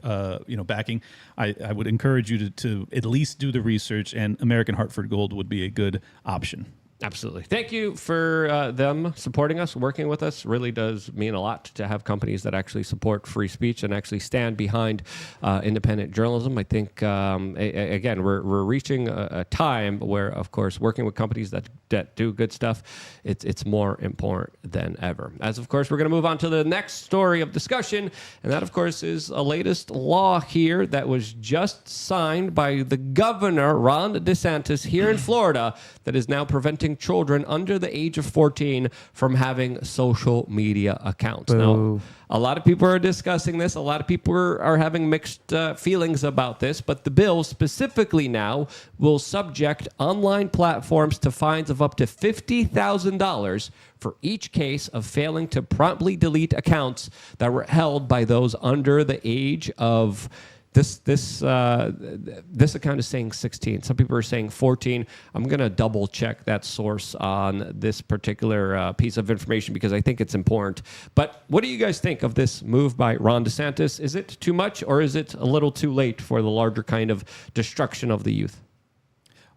backing, I would encourage you to at least do the research, and American Hartford Gold would be a good option. Absolutely. Thank you for them supporting us, working with us. Really does mean a lot to have companies that actually support free speech and actually stand behind independent journalism. I think, again, we're reaching a time where, of course, working with companies that do good stuff, it's more important than ever. As, of course, we're going to move on to the next story of discussion, and that, of course, is a latest law here that was just signed by the governor, Ron DeSantis, here in Florida, that is now preventing children under the age of 14 from having social media accounts. Boo. Now, a lot of people are discussing this. A lot of people are having mixed feelings about this, but the bill specifically now will subject online platforms to fines of up to $50,000 for each case of failing to promptly delete accounts that were held by those under the age of This account is saying 16. Some people are saying 14. I'm going to double check that source on this particular piece of information because I think it's important. But what do you guys think of this move by Ron DeSantis? Is it too much, or is it a little too late for the larger kind of destruction of the youth?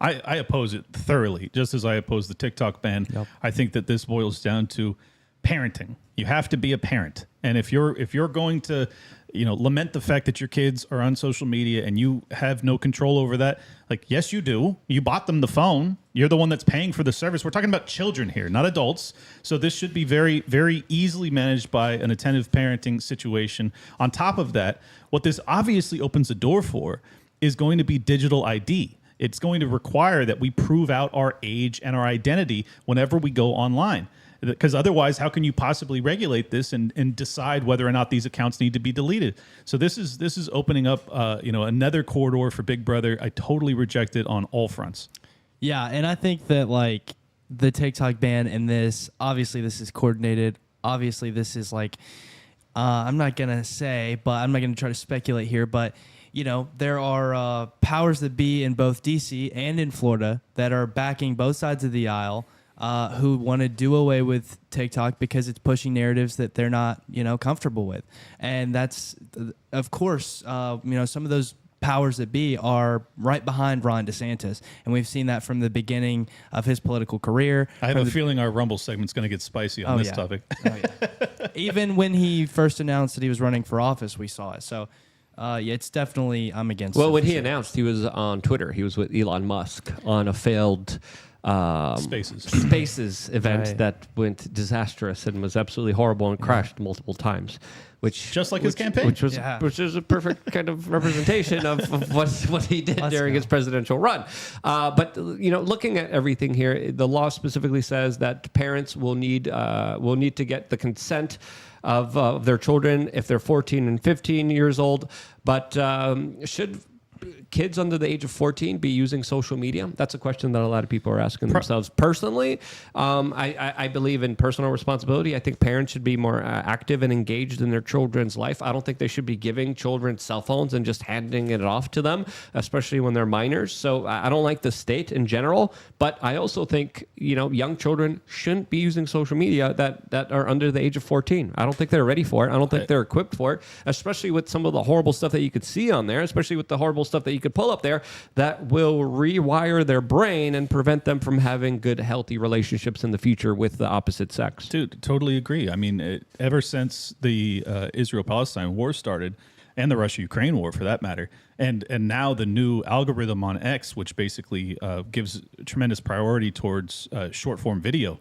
I oppose it thoroughly, just as I oppose the TikTok ban. Yep. I think that this boils down to parenting. You have to be a parent, and if you're going to lament the fact that your kids are on social media and you have no control over that. Like, yes, you do. You bought them the phone. You're the one that's paying for the service. We're talking about children here, not adults. So this should be very, very easily managed by an attentive parenting situation. On top of that, what this obviously opens the door for is going to be digital ID. It's going to require that we prove out our age and our identity whenever we go online. Because otherwise, how can you possibly regulate this and decide whether or not these accounts need to be deleted? So this is opening up another corridor for Big Brother. I totally reject it on all fronts. Yeah, and I think that like the TikTok ban and this, obviously this is coordinated. Obviously this is like, I'm not gonna say, but I'm not gonna try to speculate here, but there are powers that be in both DC and in Florida that are backing both sides of the aisle. Who want to do away with TikTok because it's pushing narratives that they're not, comfortable with. And that's, of course, some of those powers that be are right behind Ron DeSantis. And we've seen that from the beginning of his political career. I have a feeling our Rumble segment's going to get spicy on this topic. Oh, yeah. Even when he first announced that he was running for office, we saw it. So, it's definitely, I'm against it. Well, when he announced he was on Twitter, he was with Elon Musk on a failed Spaces event that went disastrous and was absolutely horrible and crashed multiple times, which just like his campaign, which is a perfect kind of representation of what he did during his presidential run. But looking at everything here, the law specifically says that parents will need to get the consent of their children if they're 14 and 15 years old. But should kids under the age of 14 be using social media? That's a question that a lot of people are asking themselves. Personally, I believe in personal responsibility. I think parents should be more active and engaged in their children's life. I don't think they should be giving children cell phones and just handing it off to them, especially when they're minors. So I don't like the state in general, but I also think, young children shouldn't be using social media that are under the age of 14. I don't think they're ready for it. I don't think they're equipped for it, especially with some of the horrible stuff that you could see on there, especially with the horrible stuff that you could pull up there that will rewire their brain and prevent them from having good, healthy relationships in the future with the opposite sex. Dude, totally agree. I mean, ever since the Israel-Palestine war started, and the Russia-Ukraine war for that matter, and now the new algorithm on X, which basically gives tremendous priority towards short-form video,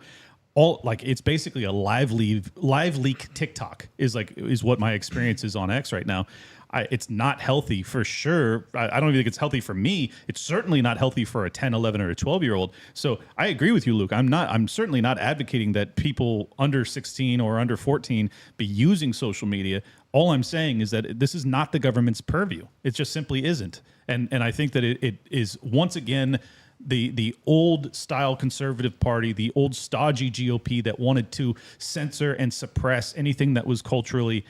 it's basically a live leak TikTok is what my experience is on X right now. It's not healthy for sure. I don't even think it's healthy for me. It's certainly not healthy for a 10, 11, or a 12-year-old. So I agree with you, Luke. I'm certainly not advocating that people under 16 or under 14 be using social media. All I'm saying is that this is not the government's purview. It just simply isn't. And I think that it is, once again, the old style conservative party, the old stodgy GOP that wanted to censor and suppress anything that was culturally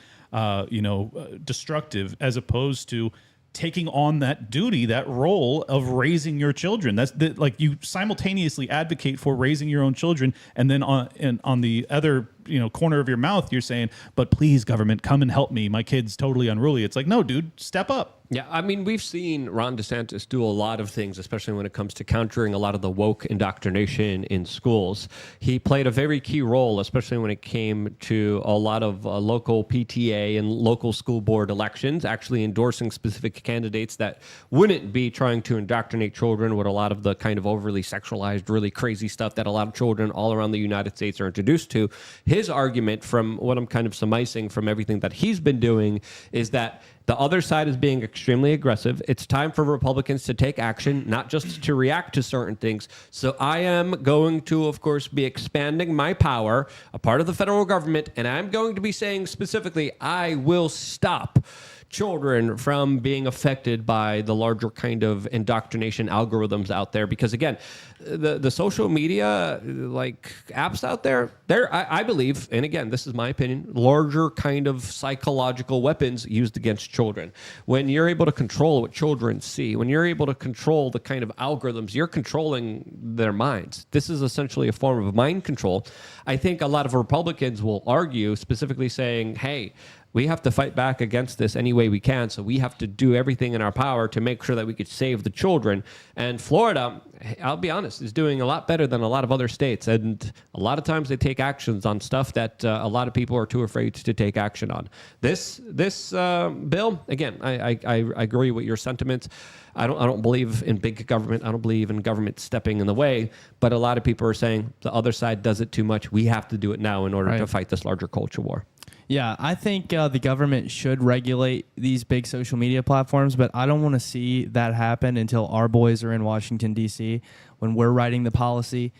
destructive, as opposed to taking on that duty, that role of raising your children. That's like you simultaneously advocate for raising your own children, and then on the other corner of your mouth, you're saying, "But please, government, come and help me. My kid's totally unruly." It's like, no, dude, step up. Yeah, I mean, we've seen Ron DeSantis do a lot of things, especially when it comes to countering a lot of the woke indoctrination in schools. He played a very key role, especially when it came to a lot of local PTA and local school board elections, actually endorsing specific candidates that wouldn't be trying to indoctrinate children with a lot of the kind of overly sexualized, really crazy stuff that a lot of children all around the United States are introduced to. His argument, from what I'm kind of surmising from everything that he's been doing, is that the other side is being extremely aggressive. It's time for Republicans to take action, not just to react to certain things. So I am going to, of course, be expanding my power, a part of the federal government, and I'm going to be saying specifically, I will stop children from being affected by the larger kind of indoctrination algorithms out there. Because again, the social media like apps out there, I believe, and again, this is my opinion, larger kind of psychological weapons used against children. When you're able to control what children see, when you're able to control the kind of algorithms, you're controlling their minds. This is essentially a form of mind control. I think a lot of Republicans will argue, specifically saying, hey, we have to fight back against this any way we can, so we have to do everything in our power to make sure that we could save the children. And Florida, I'll be honest, is doing a lot better than a lot of other states. And a lot of times they take actions on stuff that a lot of people are too afraid to take action on. This bill, again, I agree with your sentiments. I don't believe in big government. I don't believe in government stepping in the way. But a lot of people are saying the other side does it too much. We have to do it now in order to fight this larger culture war. Yeah, I think the government should regulate these big social media platforms, but I don't want to see that happen until our boys are in Washington, D.C., when we're writing the policy.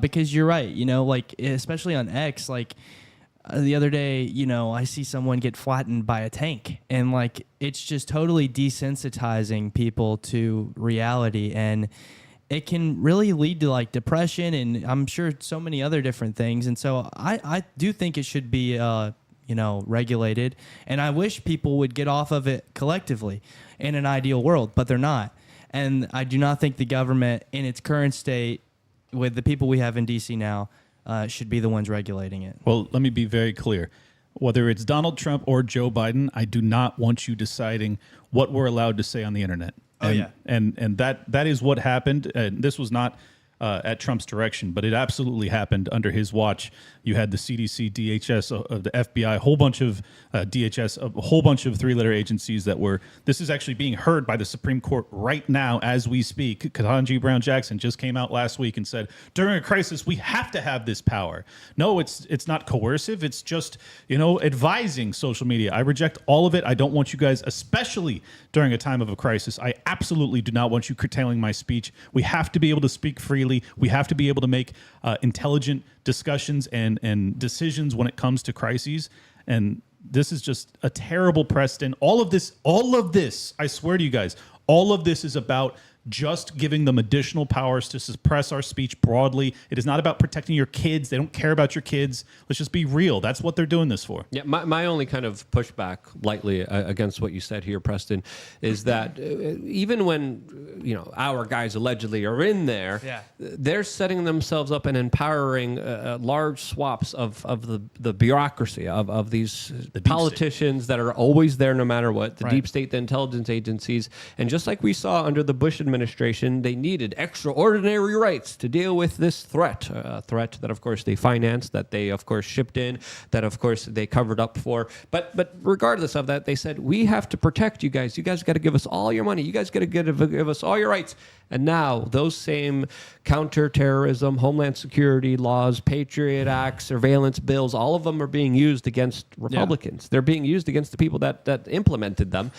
Because you're right, like, especially on X, like, the other day, I see someone get flattened by a tank, and, like, it's just totally desensitizing people to reality, and it can really lead to, like, depression, and I'm sure so many other different things. And so I do think it should be regulated. And I wish people would get off of it collectively in an ideal world, but they're not. And I do not think the government in its current state, with the people we have in D.C. now, should be the ones regulating it. Well, let me be very clear. Whether it's Donald Trump or Joe Biden, I do not want you deciding what we're allowed to say on the internet. And that is what happened. And this was not at Trump's direction, but it absolutely happened under his watch. You had the CDC, DHS, the FBI, a whole bunch of DHS, a whole bunch of three-letter agencies that were. This is actually being heard by the Supreme Court right now as we speak. Ketanji Brown Jackson just came out last week and said, during a crisis, we have to have this power. No, it's not coercive. It's just advising social media. I reject all of it. I don't want you guys, especially during a time of a crisis. I absolutely do not want you curtailing my speech. We have to be able to speak freely. We have to be able to make intelligent discussions and decisions when it comes to crises. And this is just a terrible precedent. All of this, I swear to you guys, all of this is about just giving them additional powers to suppress our speech broadly. It is not about protecting your kids. They don't care about your kids. Let's just be real. That's what they're doing this for. Yeah, my only kind of pushback lightly against what you said here, Preston, is that even when our guys allegedly are in there, they're setting themselves up and empowering large swaths of the bureaucracy of these politicians that are always there no matter what, the deep state, the intelligence agencies. And just like we saw under the Bush administration, administration, they needed extraordinary rights to deal with this threat, a threat that, of course, they financed, that they, of course, shipped in, that, of course, they covered up for. But regardless of that, they said, we have to protect you guys. You guys got to give us all your money. You guys got to give us all your rights. And now those same counterterrorism, homeland security laws, Patriot Act, surveillance bills, all of them are being used against Republicans. They're being used against the people that implemented them.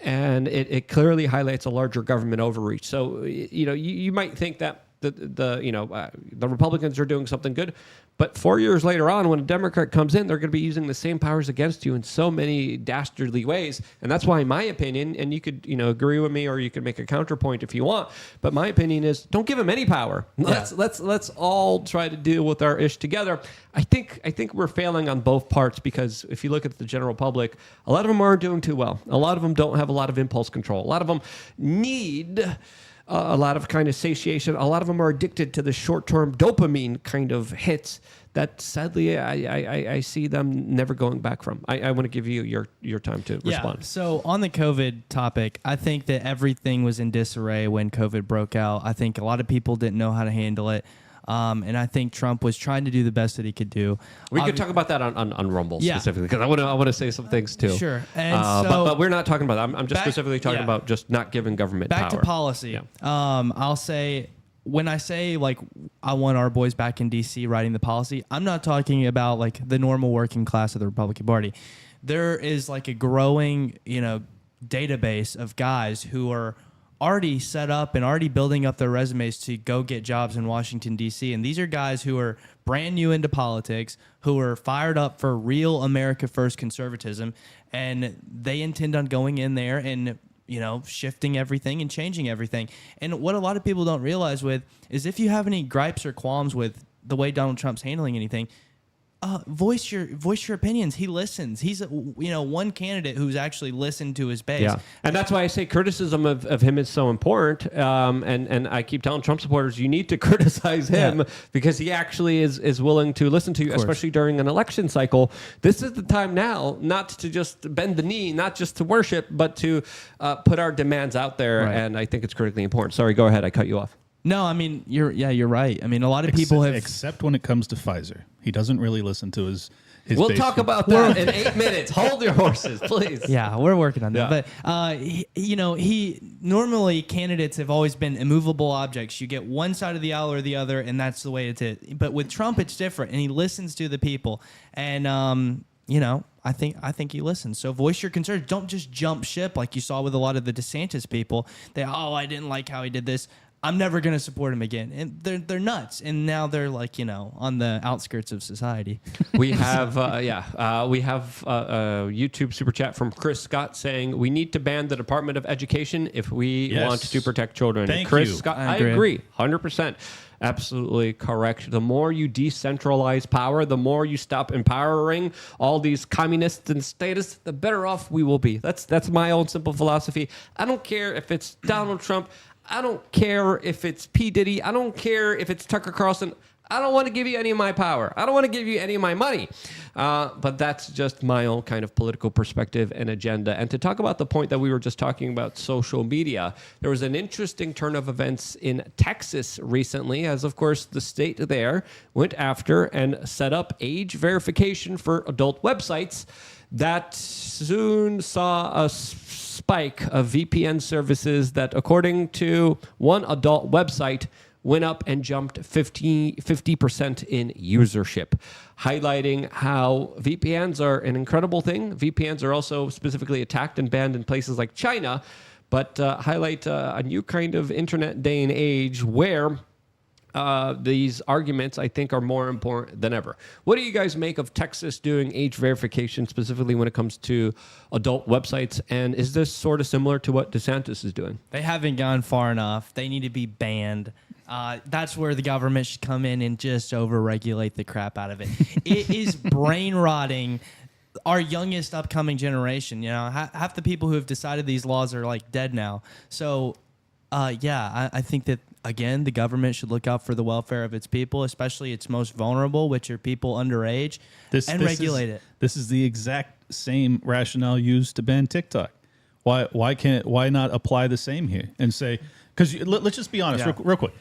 And it clearly highlights a larger government overreach. So, you might think that the Republicans are doing something good, but 4 years later on, when a Democrat comes in, they're going to be using the same powers against you in so many dastardly ways. And that's why, in my opinion, and you could agree with me or you could make a counterpoint if you want, but my opinion is don't give them any power. Let's all try to deal with our ish together. I think we're failing on both parts, because if you look at the general public, a lot of them aren't doing too well. A lot of them don't have a lot of impulse control. A lot of them need a lot of kind of satiation. A lot of them are addicted to the short-term dopamine kind of hits that, sadly, I see them never going back from. I want to give you your time to respond. So on the COVID topic, I think that everything was in disarray when COVID broke out. I think a lot of people didn't know how to handle it. And I think Trump was trying to do the best that he could do. We could talk about that on Rumble specifically, because I want to say some things too. Sure. And but we're not talking about that. I'm just specifically talking about just not giving government power. Back to policy. Yeah. I'll say, when I say like I want our boys back in D.C. writing the policy, I'm not talking about like the normal working class of the Republican Party. There is like a growing database of guys who are already set up and already building up their resumes to go get jobs in Washington, D.C. And these are guys who are brand new into politics, who are fired up for real America First conservatism, and they intend on going in there and shifting everything and changing everything. And what a lot of people don't realize is if you have any gripes or qualms with the way Donald Trump's handling anything, voice your opinions. He listens. He's one candidate who's actually listened to his base. Yeah, and that's why I say criticism of him is so important. And I keep telling Trump supporters, you need to criticize him because he actually is willing to listen to you, especially during an election cycle. This is the time now, not to just bend the knee, not just to worship, but to put our demands out there. Right. And I think it's critically important. Sorry, go ahead. I cut you off. No, I mean, you're right. I mean, a lot of people have... Except when it comes to Pfizer. He doesn't really listen to his We'll talk about that in 8 minutes. Hold your horses, please. Yeah, we're working on that. But, he normally candidates have always been immovable objects. You get one side of the aisle or the other, and that's the way it is. But with Trump, it's different, and he listens to the people. And, I think he listens. So voice your concerns. Don't just jump ship like you saw with a lot of the DeSantis people. I didn't like how he did this. I'm never going to support him again. And they're nuts. And now they're like, on the outskirts of society. We have, we have a YouTube super chat from Chris Scott saying, we need to ban the Department of Education if we want to protect children. Thank Chris you. Scott, I agree 100%. Absolutely correct. The more you decentralize power, the more you stop empowering all these communists and statists, the better off we will be. That's my own simple philosophy. I don't care if it's Donald Trump. I don't care if it's P. Diddy. I don't care if it's Tucker Carlson. I don't want to give you any of my power. I don't want to give you any of my money. But that's just my own kind of political perspective and agenda. And to talk about the point that we were just talking about, social media, there was an interesting turn of events in Texas recently, as of course the state there went after and set up age verification for adult websites that soon saw a spike of VPN services that, according to one adult website, went up and jumped 50% in usership, highlighting how VPNs are an incredible thing. VPNs are also specifically attacked and banned in places like China, but highlight a new kind of internet day and age where these arguments, I think, are more important than ever. What do you guys make of Texas doing age verification, specifically when it comes to adult websites? And is this sort of similar to what DeSantis is doing? They haven't gone far enough. They need to be banned. That's where the government should come in and just overregulate the crap out of it. It is brain rotting our youngest upcoming generation. Half the people who have decided these laws are like dead now. So, I think that, again, the government should look out for the welfare of its people, especially its most vulnerable, which are people underage, and regulate it. This is the exact same rationale used to ban TikTok. Why not apply the same here and say, Because let's just be honest, real quick.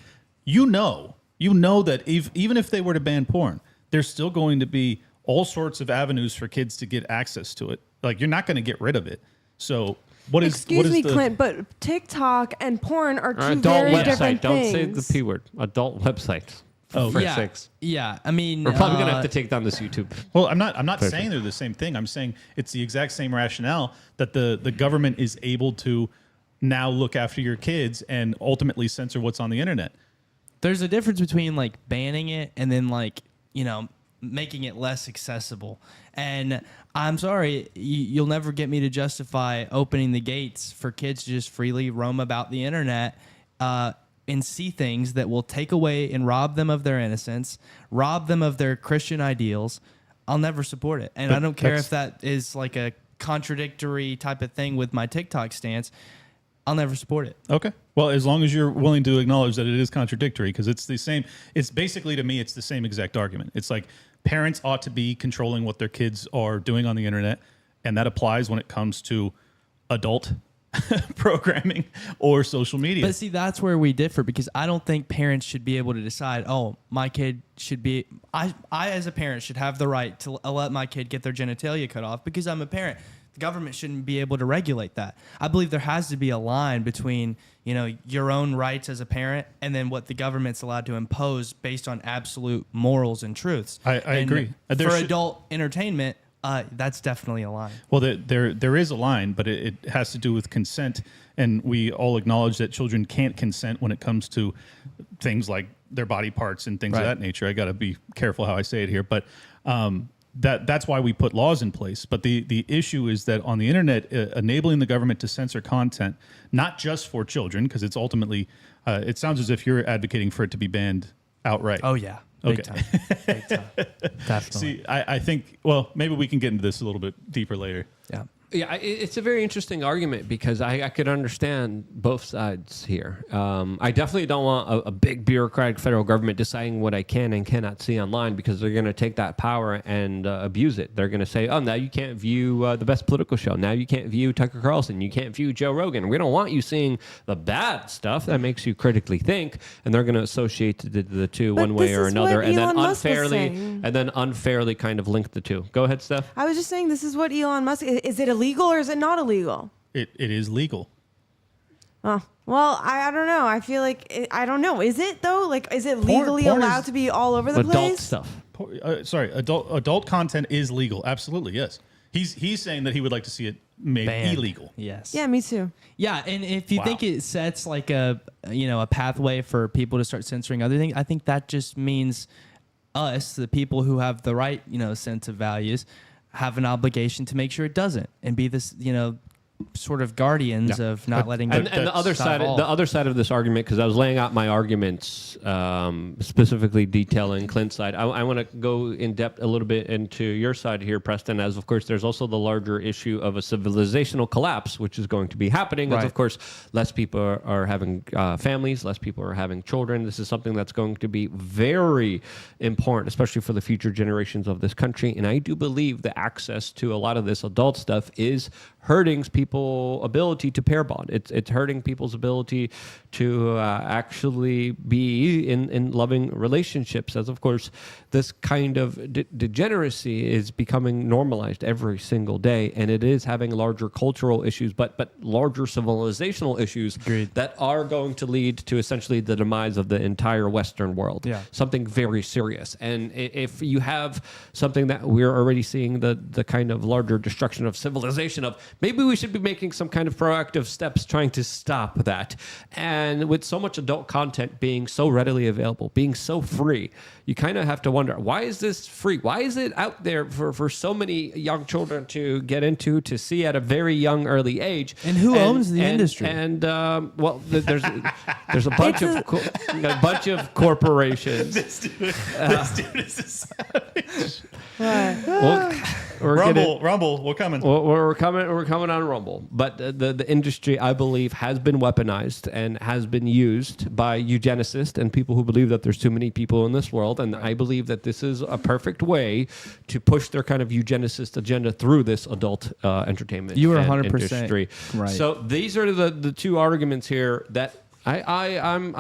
You know that even if they were to ban porn, there's still going to be all sorts of avenues for kids to get access to it. Like, you're not going to get rid of it. So Excuse me, Clint, but TikTok and porn are two adult very website. different Don't things. say the P word. Adult website. Oh, for yeah, sakes. yeah. I mean, We're probably gonna have to take down this YouTube. Well, I'm not saying they're the same thing. I'm saying it's the exact same rationale that the government is able to now look after your kids and ultimately censor what's on the internet. There's a difference between like banning it and then like, you know, making it less accessible. And I'm sorry, you'll never get me to justify opening the gates for kids to just freely roam about the internet and see things that will take away and rob them of their innocence, rob them of their Christian ideals. I'll never support it. And I don't care if that is like a contradictory type of thing with my TikTok stance. I'll never support it. Okay. Well, as long as you're willing to acknowledge that it is contradictory, because it's the same. It's basically, to me, it's the same exact argument. It's like parents ought to be controlling what their kids are doing on the internet, and that applies when it comes to adult programming or social media. But see, that's where we differ, because I don't think parents should be able to decide, oh, my kid should be, I as a parent should have the right to let my kid get their genitalia cut off because I'm a parent. The government shouldn't be able to regulate that. I believe there has to be a line between, you know, your own rights as a parent and then what the government's allowed to impose based on absolute morals and truths. I agree. For adult entertainment, that's definitely a line. Well, there is a line, but it has to do with consent, and we all acknowledge that children can't consent when it comes to things like their body parts and things of that nature. I got to be careful how I say it here, but that's why we put laws in place. But the issue is that on the internet, enabling the government to censor content, not just for children, because it's ultimately, it sounds as if you're advocating for it to be banned outright. Oh, yeah. Big time. Big time. Definitely. See, I think, well, maybe we can get into this a little bit deeper later. Yeah. Yeah, it's a very interesting argument because I could understand both sides here. I definitely don't want a big bureaucratic federal government deciding what I can and cannot see online, because they're going to take that power and abuse it. They're going to say, oh, now you can't view the best political show. Now you can't view Tucker Carlson. You can't view Joe Rogan. We don't want you seeing the bad stuff that makes you critically think. And they're going to associate the two one way or another, and then unfairly kind of link the two. Go ahead, Steph. I was just saying, this is what Elon Musk, is it illegal or is it not illegal? It is legal. Oh, well, I don't know. I feel like, I don't know. Is it though? Like, is it legally porn allowed to be all over the place? Adult stuff. Adult content is legal. Absolutely, yes. He's saying that he would like to see it made Banned. illegal. Yes. Yeah, me too. Yeah, and if you think it sets like a pathway for people to start censoring other things, I think that just means us, the people who have the right, sense of values, have an obligation to make sure it doesn't, and be this, sort of guardians of not letting and the other side of this argument, because I was laying out my arguments specifically detailing Clint's side. I want to go in depth a little bit into your side here, Preston, as of course there's also the larger issue of a civilizational collapse, which is going to be happening. As of course less people are having families, less people are having children. This is something that's going to be very important, especially for the future generations of this country. And I do believe the access to a lot of this adult stuff is hurting people's ability to pair bond. It's hurting people's ability to actually be in loving relationships, as of course this kind of degeneracy is becoming normalized every single day, and it is having larger cultural issues, but larger civilizational issues that are going to lead to essentially the demise of the entire Western world. Yeah. Something very serious. And if you have something that we're already seeing the kind of larger destruction of civilization of, maybe we should be making some kind of proactive steps trying to stop that. And with so much adult content being so readily available, being so free, you kind of have to wonder, why is this free? Why is it out there for so many young children to get into, to see at a very young, early age? And who owns the industry? And well, there's a bunch of corporations. This dude is a savage. Rumble, we're coming. We're coming on Rumble. But the industry, I believe, has been weaponized and has been used by eugenicists and people who believe that there's too many people in this world. And I believe that this is a perfect way to push their kind of eugenicist agenda through this adult entertainment. You were 100% industry. right. So these are the two arguments here that I'm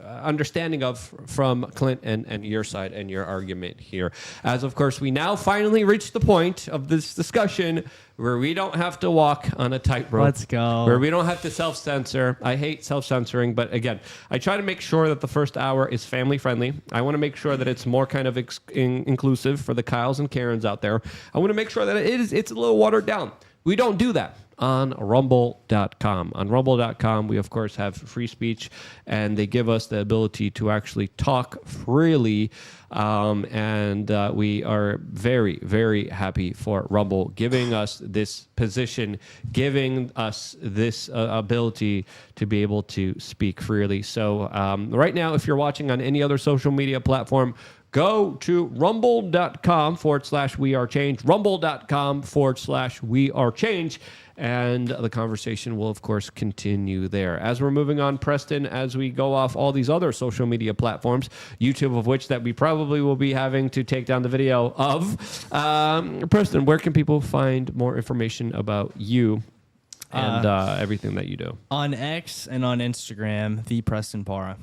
understanding from Clint and your side and your argument here. As of course, we now finally reach the point of this discussion where we don't have to walk on a tightrope. Let's go. Where we don't have to self-censor. I hate self-censoring, but again, I try to make sure that the first hour is family-friendly. I want to make sure that it's more kind of inclusive for the Kyles and Karens out there. I want to make sure that it's a little watered down. We don't do that on rumble.com. On rumble.com, we, of course, have free speech, and they give us the ability to actually talk freely. And we are very, very happy for Rumble giving us this position, giving us this ability to be able to speak freely. So right now, if you're watching on any other social media platform, go to rumble.com/wearechange, rumble.com/wearechange, and the conversation will, of course, continue there. As we're moving on, Preston, as we go off all these other social media platforms, YouTube of which that we probably will be having to take down the video of, Preston, where can people find more information about you and everything that you do? On X and on Instagram, the Preston Para.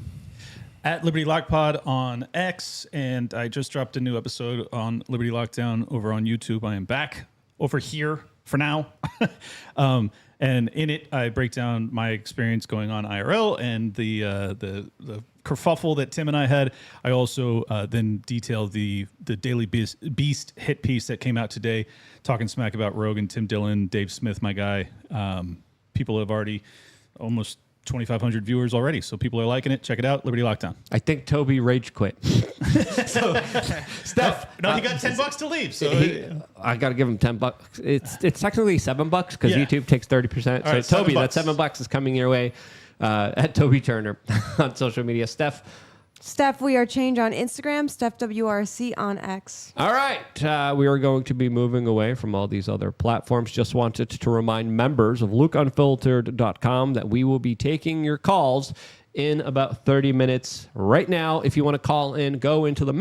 At Liberty Lock Pod on X, and I just dropped a new episode on Liberty Lockdown over on YouTube. I am back over here for now. And in it, I break down my experience going on IRL and the kerfuffle that Tim and I had. I also then detail the Daily Beast hit piece that came out today, talking smack about Rogan, Tim Dillon, Dave Smith, my guy. People have already almost 2,500 viewers already, so people are liking it. Check it out, Liberty Lockdown. I think Toby rage quit. So, Steph, no, he got $10 to leave. So I got to give him $10. It's technically $7 because YouTube takes 30%. All right, so Toby, $7. that $7 is coming your way at Toby Turner on social media. Steph, we are change on Instagram, Steph WRC on X. All right. We are going to be moving away from all these other platforms. Just wanted to remind members of LukeUnfiltered.com that we will be taking your calls in about 30 minutes right now. If you want to call in, go into the